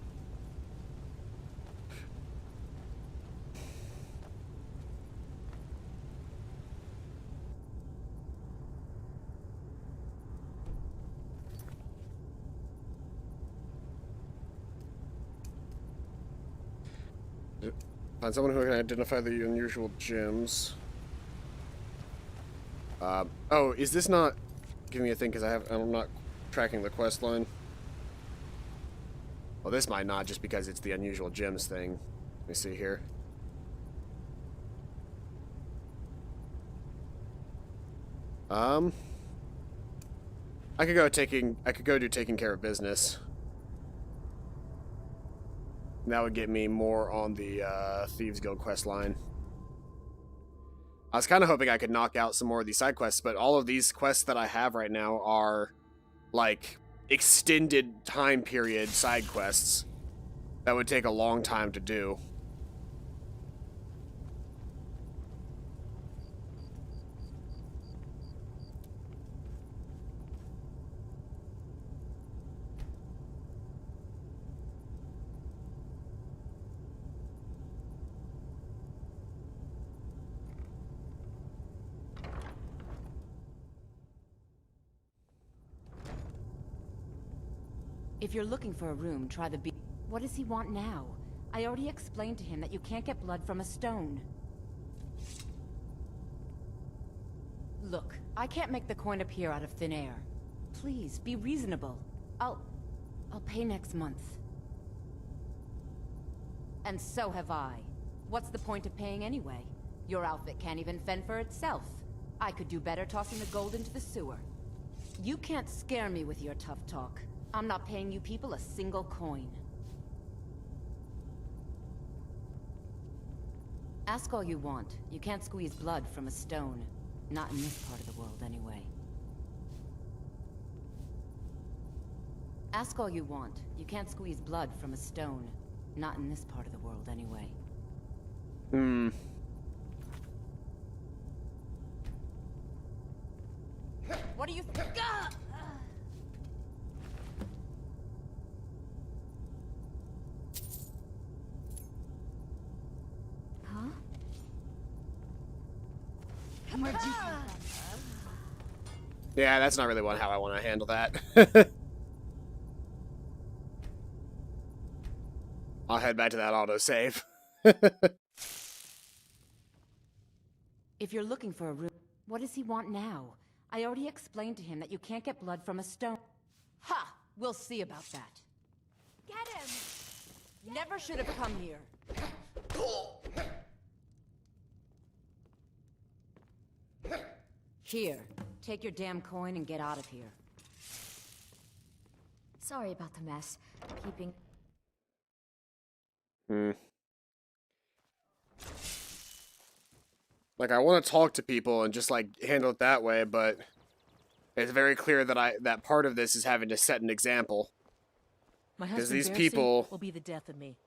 Find someone who can identify the unusual gems. Oh, is this not giving me a thing because I'm not tracking the quest line? Well, this might not, just because it's the unusual gems thing. Let me see here. I could go do taking care of business. That would get me more on the Thieves Guild quest line. I was kind of hoping I could knock out some more of these side quests, but all of these quests that I have right now are, like, extended time period side quests that would take a long time to do. If you're looking for a room, try the B. What does he want now? I already explained to him that you can't get blood from a stone. Look, I can't make the coin appear out of thin air. Please, be reasonable. I'll pay next month. And so have I. What's the point of paying anyway? Your outfit can't even fend for itself. I could do better tossing the gold into the sewer. You can't scare me with your tough talk. I'm not paying you people a single coin. Ask all you want. You can't squeeze blood from a stone. Not in this part of the world, anyway. Ask all you want. You can't squeeze blood from a stone. Not in this part of the world, anyway. What do you think? Huh? Where'd you come from? Yeah, that's not really how I want to handle that. I'll head back to that autosave. If you're looking for a room, what does he want now? I already explained to him that you can't get blood from a stone. Ha! We'll see about that. Get him! Never should have come here. Here, take your damn coin and get out of here. Sorry about the mess. Keeping... Like, I want to talk to people and just, like, handle it that way, but it's very clear that that part of this is having to set an example. My Because husband these Darcy people... will be the death of me.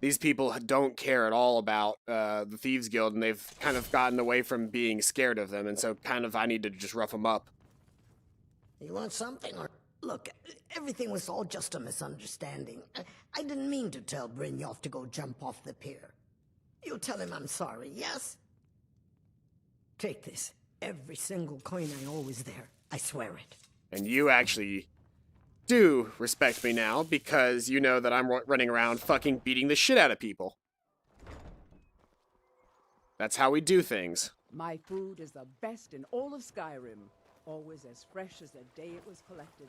These people don't care at all about the Thieves Guild, and they've kind of gotten away from being scared of them, and so kind of I need to just rough them up. You want something? Or look, everything was all just a misunderstanding. I didn't mean to tell Brynjolf to go jump off the pier. You tell him I'm sorry, yes? Take this. Every single coin I owe is there. I swear it. And you actually do respect me now, because you know that I'm running around fucking beating the shit out of people. That's how we do things. My food is the best in all of Skyrim. Always as fresh as the day it was collected.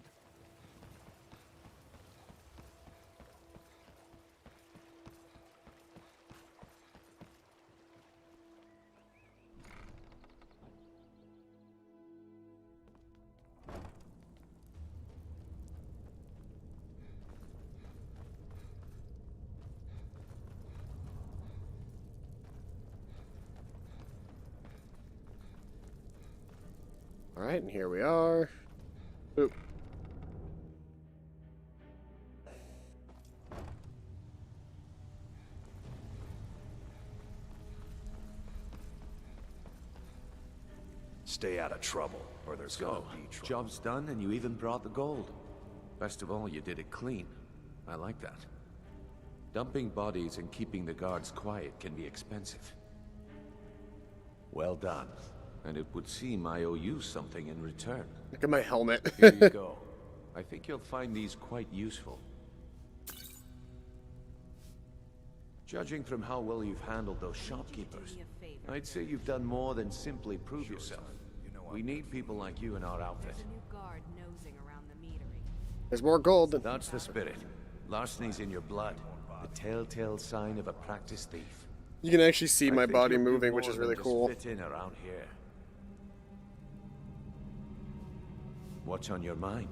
Alright, and here we are. Oop. Stay out of trouble, or there's gonna be trouble. Job's done, and you even brought the gold. Best of all, you did it clean. I like that. Dumping bodies and keeping the guards quiet can be expensive. Well done. And it would seem I owe you something in return. Look at my helmet. Here you go. I think you'll find these quite useful. Judging from how well you've handled those shopkeepers, I'd say you've done more than simply prove yourself. We need people like you in our outfit. There's more gold. That's the spirit. Larceny's in your blood. The telltale sign of a practiced thief. You can actually see my I think body you'll do moving, more which is than really just cool. Fit in around here. What's on your mind?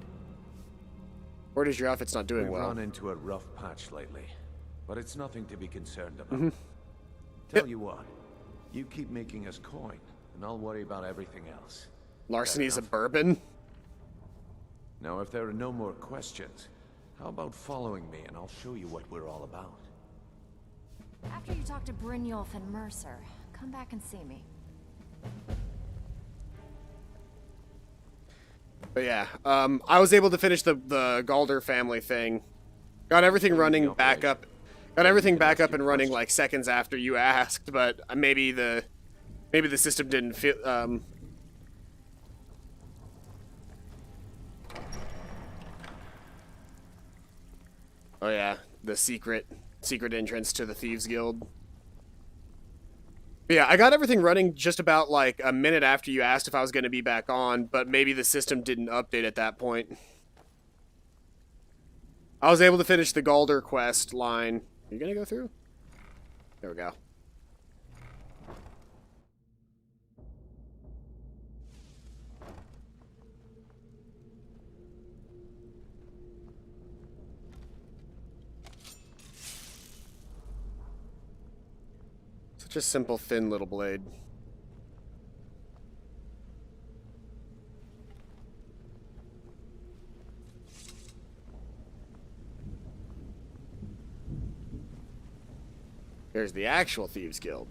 Where does your outfit's not doing We've well? run into a rough patch lately, but it's nothing to be concerned about. Tell you what, You keep making us coin, and I'll worry about everything else. Larceny's a bourbon? Now, if there are no more questions, how about following me and I'll show you what we're all about? After you talk to Brynjolf and Mercer, come back and see me. But yeah, I was able to finish the Galder family thing. Got everything running back up. Got everything back up and running like seconds after you asked, but maybe the system didn't feel Oh yeah, the secret entrance to the Thieves Guild. But yeah, I got everything running just about like a minute after you asked if I was going to be back on, but maybe the system didn't update at that point. I was able to finish the Galder quest line. Are you going to go through? There we go. Such a simple, thin little blade. Here's the actual Thieves Guild.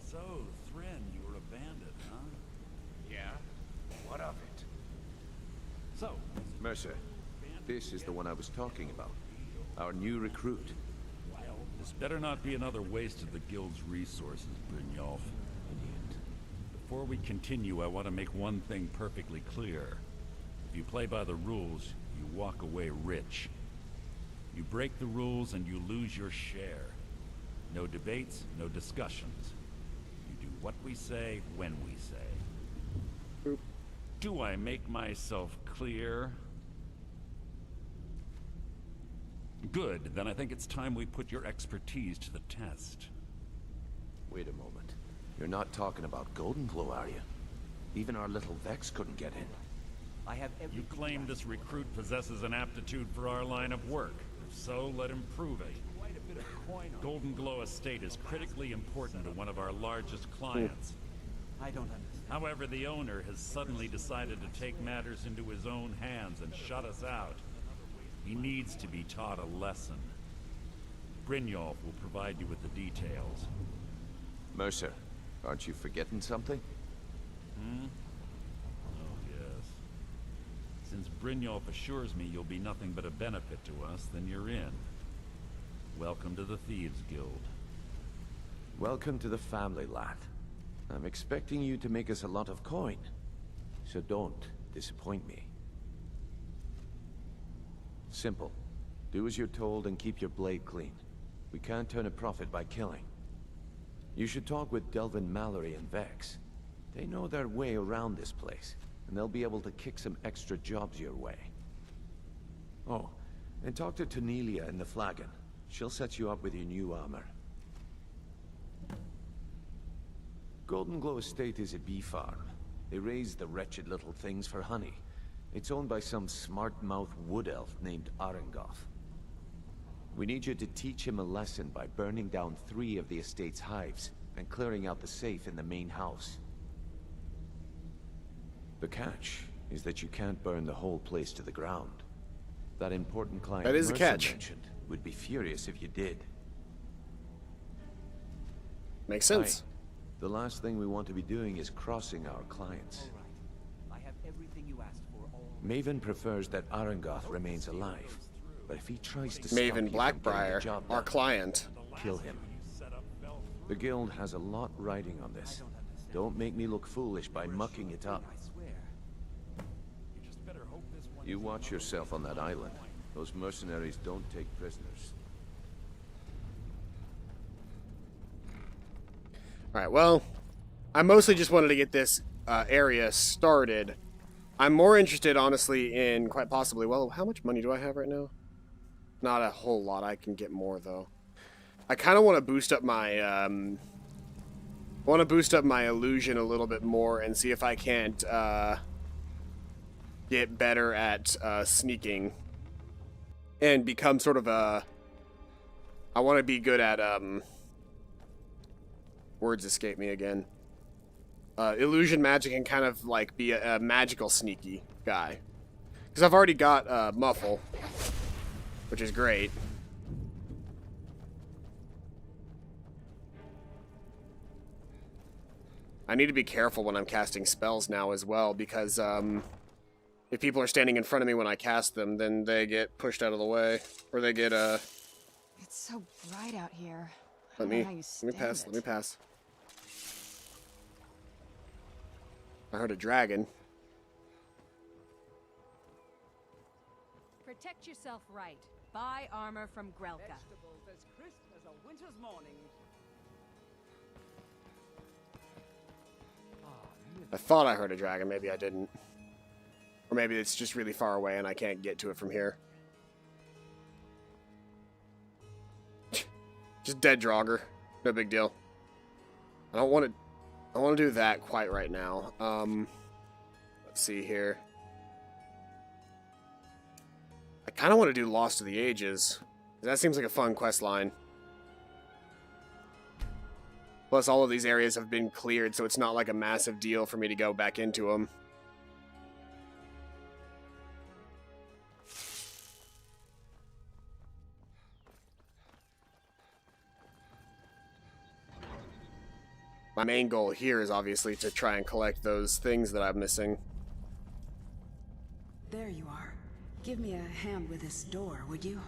So, Thren, you were a bandit, huh? Yeah. What of it? So, Mercer, this is the one I was talking about. Our new recruit. well, this better not be another waste of the guild's resources, Brynjolf. Before we continue, I want to make one thing perfectly clear. If you play by the rules, you walk away rich. You break the rules and you lose your share. No debates, no discussions. You do what we say, when we say. Do I make myself clear? Good, then I think it's time we put your expertise to the test. Wait a moment. You're not talking about Golden Glow, are you? Even our little Vex couldn't get in. You claim this recruit possesses an aptitude for our line of work. If so, let him prove it. Golden Glow Estate is critically important to one of our largest clients. I don't understand. However, the owner has suddenly decided to take matters into his own hands and shut us out. He needs to be taught a lesson. Brynjolf will provide you with the details. Mercer, aren't you forgetting something? Hmm? Oh, yes. Since Brynjolf assures me you'll be nothing but a benefit to us, then you're in. Welcome to the Thieves Guild. Welcome to the family, lad. I'm expecting you to make us a lot of coin. So don't disappoint me. Simple. Do as you're told and keep your blade clean. We can't turn a profit by killing. You should talk with Delvin Mallory and Vex. They know their way around this place, and they'll be able to kick some extra jobs your way. Oh, and talk to Tanelia in the Flagon. She'll set you up with your new armor. Golden Glow Estate is a bee farm. They raise the wretched little things for honey. It's owned by some smart-mouth wood elf named Arengoth. We need you to teach him a lesson by burning down 3 of the estate's hives and clearing out the safe in the main house. The catch is that you can't burn the whole place to the ground. That important client That is a Mercer catch. mentioned would be furious if you did. Makes sense. Aye. The last thing we want to be doing is crossing our clients. I have everything you asked for. Maven prefers that Arengoth remains alive, but if he tries to stop Maven you from getting the Blackbriar, job our done, client. kill him. The guild has a lot riding on this. Don't make me look foolish by mucking it up. You watch yourself on that island. Those mercenaries don't take prisoners. Alright, well, I mostly just wanted to get this area started. I'm more interested, honestly, in quite possibly, well, how much money do I have right now? Not a whole lot. I can get more, though. I kind of want to boost up my, illusion a little bit more and see if I can't, get better at, sneaking and become sort of a I want to be good at, words escape me again. Illusion magic and kind of, like, be a magical sneaky guy. Because I've already got, Muffle, which is great. I need to be careful when I'm casting spells now as well, because, if people are standing in front of me when I cast them, then they get pushed out of the way. Or they get, It's so bright out here. Let me pass. Let me pass. I heard a dragon. Protect yourself right. Buy armor from Grelka. Vegetables as crisp as a winter's morning. I thought I heard a dragon. Maybe I didn't. Or maybe it's just really far away and I can't get to it from here. Just dead Draugr. No big deal. I don't want to do that quite right now. Let's see here. I kind of want to do Lost to the Ages. That seems like a fun quest line. Plus, all of these areas have been cleared, so it's not like a massive deal for me to go back into them. My main goal here is obviously to try and collect those things that I'm missing. There you are. Give me a hand with this door, would you?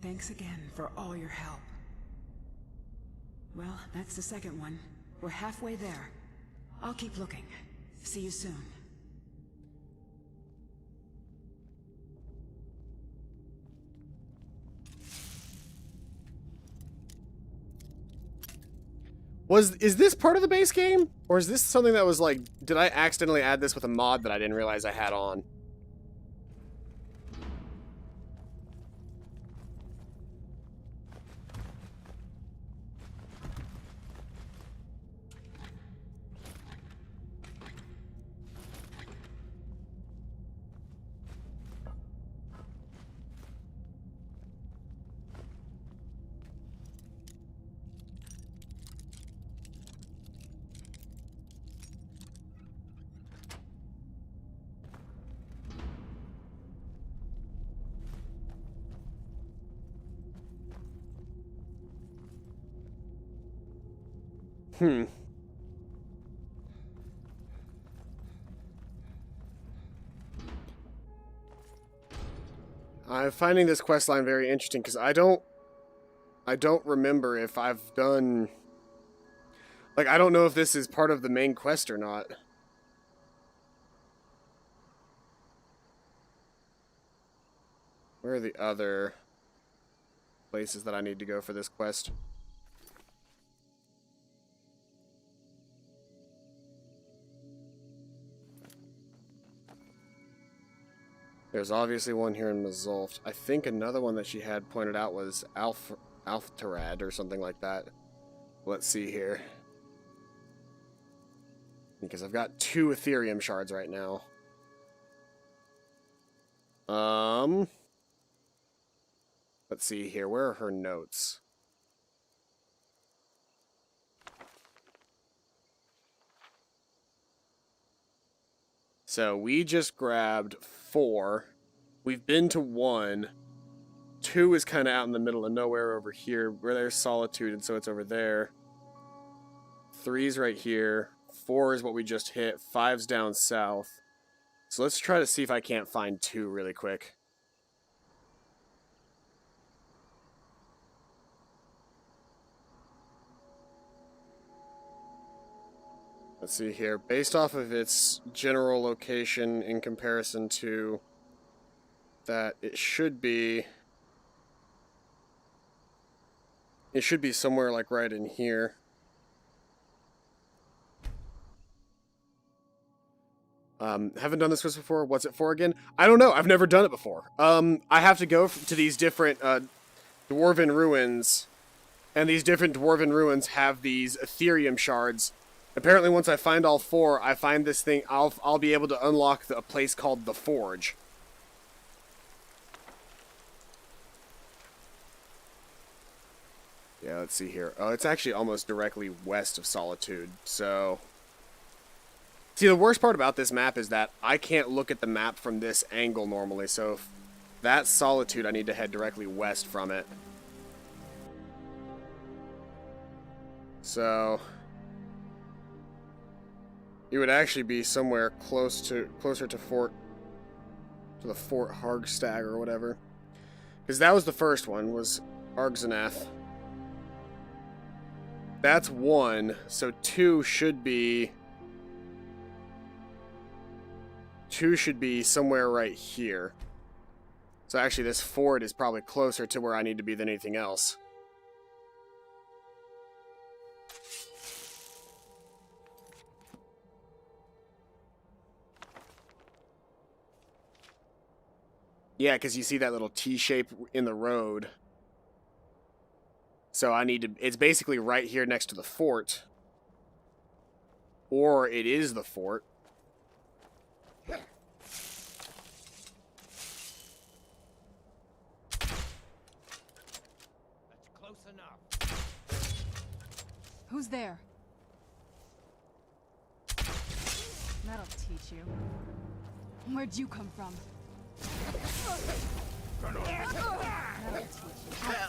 Thanks again for all your help. Well, that's the second one. We're halfway there. I'll keep looking. See you soon. Is this part of the base game? Or is this something that was like, did I accidentally add this with a mod that I didn't realize I had on? I'm finding this questline very interesting because I don't remember if I've done, like, I don't know if this is part of the main quest or not. Where are the other places that I need to go for this quest? There's obviously one here in Mazulft. I think another one that she had pointed out was Alftarad or something like that. Let's see here. Because I've got 2 Ethereum shards right now. Let's see here. Where are her notes? So we just grabbed 4. We've been to 1. 2 is kind of out in the middle of nowhere over here, where there's Solitude, and so it's over there. 3's right here. 4 is what we just hit. 5's down south. So let's try to see if I can't find 2 really quick. Let's see here. Based off of its general location in comparison to that, it should be somewhere like right in here. Haven't done this quest before. What's it for again? I don't know. I've never done it before. I have to go to these different dwarven ruins, and these different dwarven ruins have these Ethereum shards. Apparently, once I find all 4, I find this thing. I'll be able to unlock a place called the Forge. Yeah, let's see here. Oh, it's actually almost directly west of Solitude, so... See, the worst part about this map is that I can't look at the map from this angle normally, so if that's Solitude, I need to head directly west from it. So... it would actually be somewhere closer to the Fort Hargstag or whatever. Because that was the first one, was Argzanath. That's 1, so 2 should be... 2 should be somewhere right here. So actually this fort is probably closer to where I need to be than anything else. Yeah, because you see that little T shape in the road. So I need to... it's basically right here next to the fort. Or it is the fort. Who's there? That'll teach you. Where'd you come from? That'll teach you.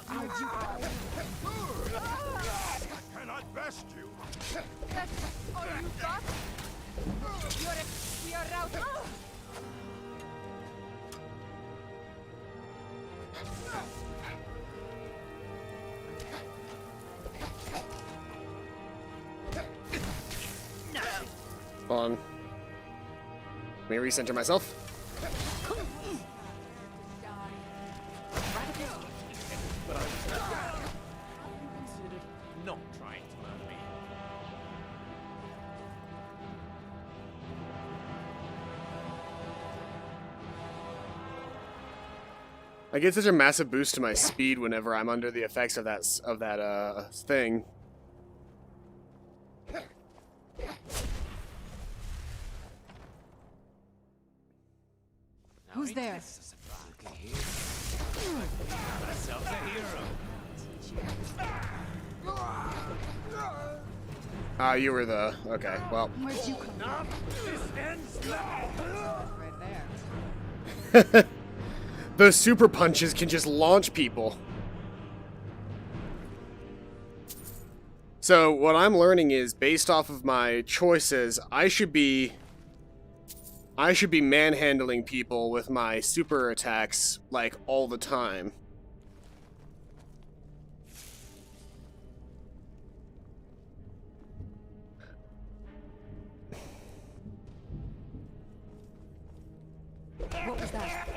Where'd you come from? I cannot best you. That's all you got? We are out. Hold on. Let me recenter myself. Not trying to murder me. I get such a massive boost to my speed whenever I'm under the effects of that thing. Who's there? Ourselves a hero. Ah, you were the... okay, well. Where'd you come from? This ends now. Right there. Those super punches can just launch people. So, what I'm learning is, based off of my choices, I should be manhandling people with my super attacks, like, all the time. What was that?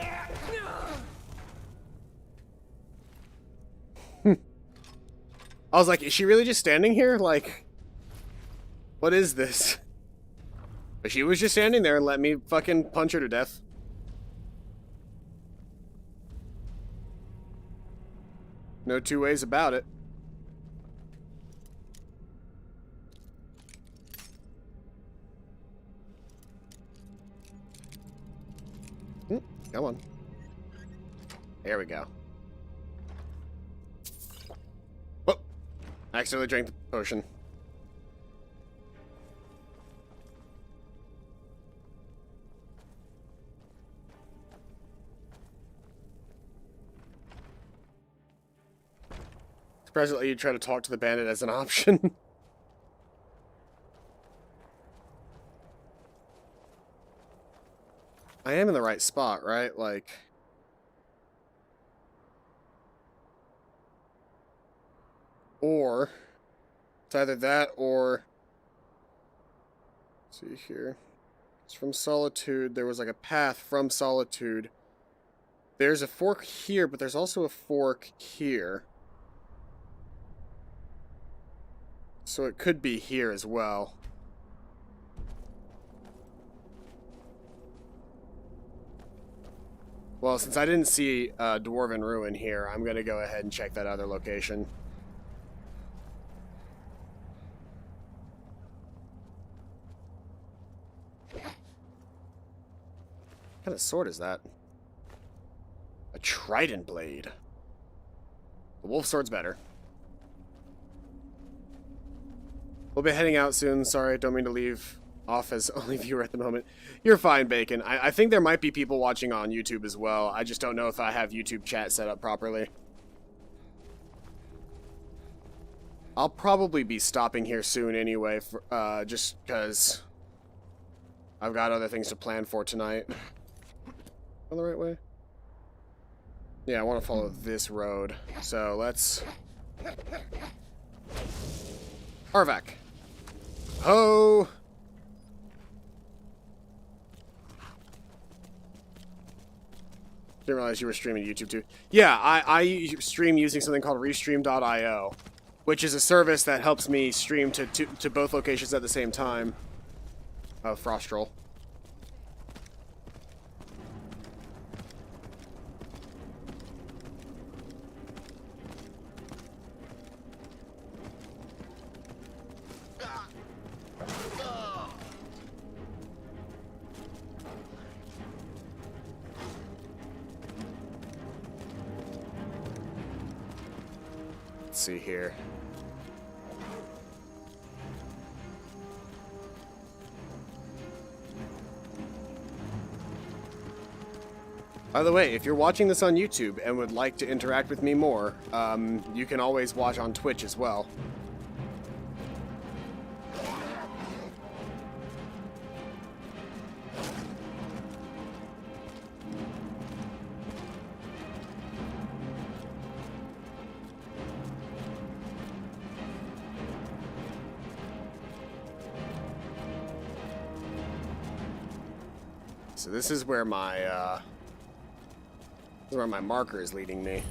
I was like, is she really just standing here? Like, what is this? But she was just standing there and let me fucking punch her to death. No two ways about it. Come on. There we go. Oh! I accidentally drank the potion. Surprisingly, you try to talk to the bandit as an option. I am in the right spot, right? Like... or... it's either that or... let's see here. It's from Solitude. There was like a path from Solitude. There's a fork here, but there's also a fork here. So it could be here as well. Well, since I didn't see Dwarven Ruin here, I'm going to go ahead and check that other location. What kind of sword is that? A trident blade. The wolf sword's better. We'll be heading out soon. Sorry, don't mean to leave off as only viewer at the moment. You're fine, Bacon. I think there might be people watching on YouTube as well. I just don't know if I have YouTube chat set up properly. I'll probably be stopping here soon anyway, for, just because I've got other things to plan for tonight. On the right way? Yeah, I want to follow this road. So let's... Arvak. Ho! Didn't realize you were streaming YouTube too. Yeah, I stream using something called Restream.io, which is a service that helps me stream to both locations at the same time. Frostral. Let's see here. By the way, if you're watching this on YouTube and would like to interact with me more, you can always watch on Twitch as well. So this is where my marker is leading me.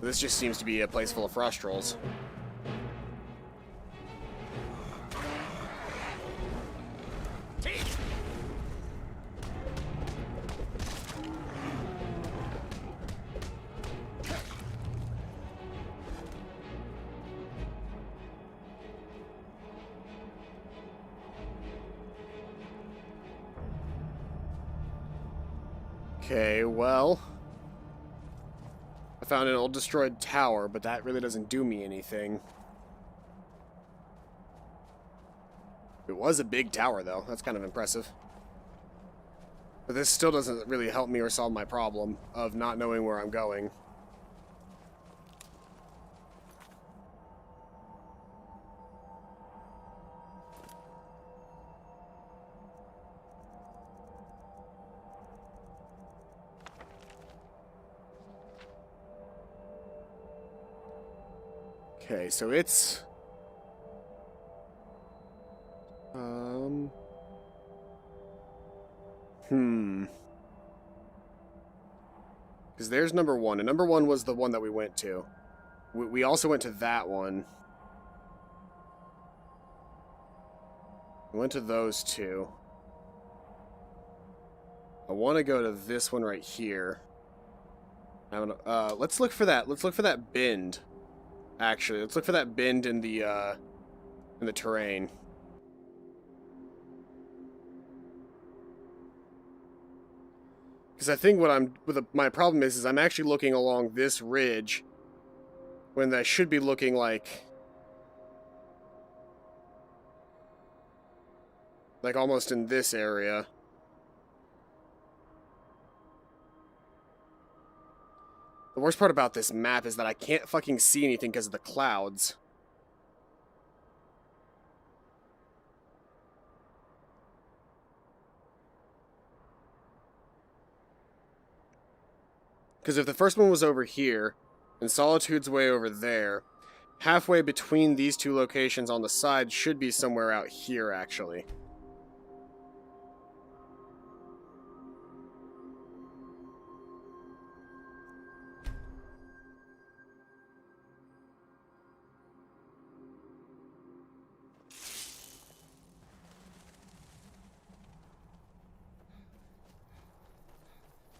This just seems to be a place full of Frostrals. Okay, well, I found an old destroyed tower, but that really doesn't do me anything. It was a big tower, though. That's kind of impressive. But this still doesn't really help me or solve my problem of not knowing where I'm going. Okay, so it's... Because there's number one, and number one was the one that we went to. We also went to that one. We went to those two. I want to go to this one right here. Let's look for that. Let's look for that bend. Actually, let's look for that bend in the terrain. Because I think my problem is I'm actually looking along this ridge when I should be looking like almost in this area. The worst part about this map is that I can't fucking see anything because of the clouds. Because if the first one was over here, and Solitude's way over there, halfway between these two locations on the side should be somewhere out here, actually.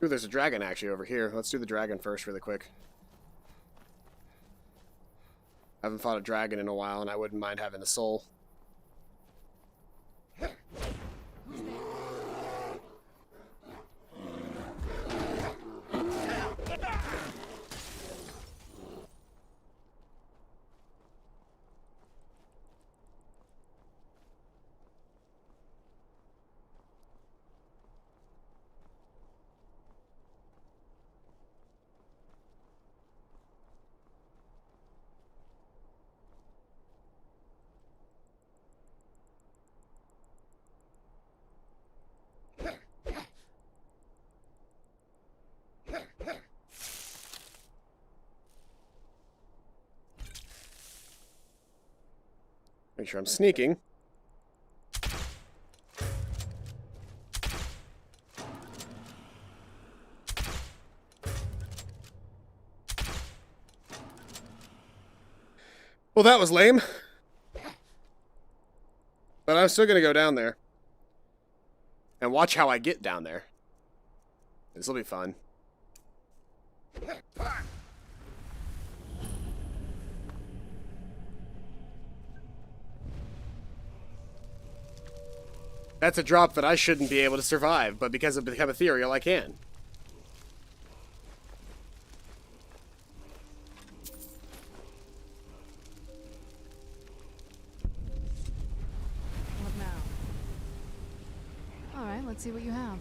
Ooh, there's a dragon actually over here. Let's do the dragon first really quick. I haven't fought a dragon in a while, and I wouldn't mind having a soul. Make sure I'm sneaking. Well, that was lame. But I'm still going to go down there. And watch how I get down there. This will be fun. That's a drop that I shouldn't be able to survive, but because I've become ethereal, I can. What now? Alright, let's see what you have.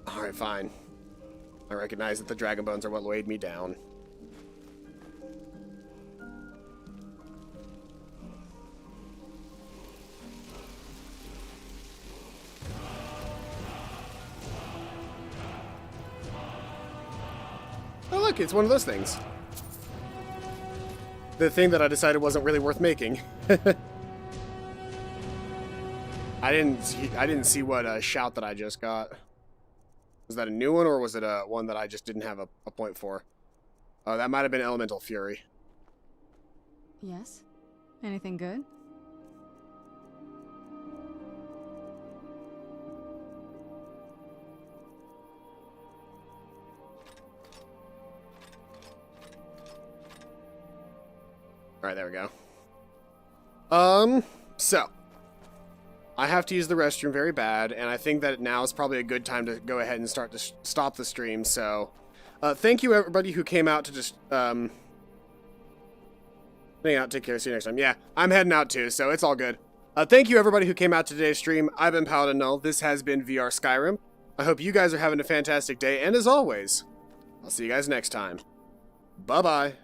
Alright, fine. I recognize that the dragon bones are what weighed me down. Oh look, it's one of those things. The thing that I decided wasn't really worth making. I didn't see what shout that I just got. Was that a new one, or was it one that I just didn't have a point for? Oh, that might have been Elemental Fury. Yes? Anything good? Alright, there we go. So. I have to use the restroom very bad, and I think that now is probably a good time to go ahead and start to stop the stream, so... thank you, everybody who came out to just, hang out, take care, see you next time. Yeah, I'm heading out too, so it's all good. Thank you, everybody who came out to today's stream. I've been Paladin Null. This has been VR Skyrim. I hope you guys are having a fantastic day, and as always, I'll see you guys next time. Bye-bye.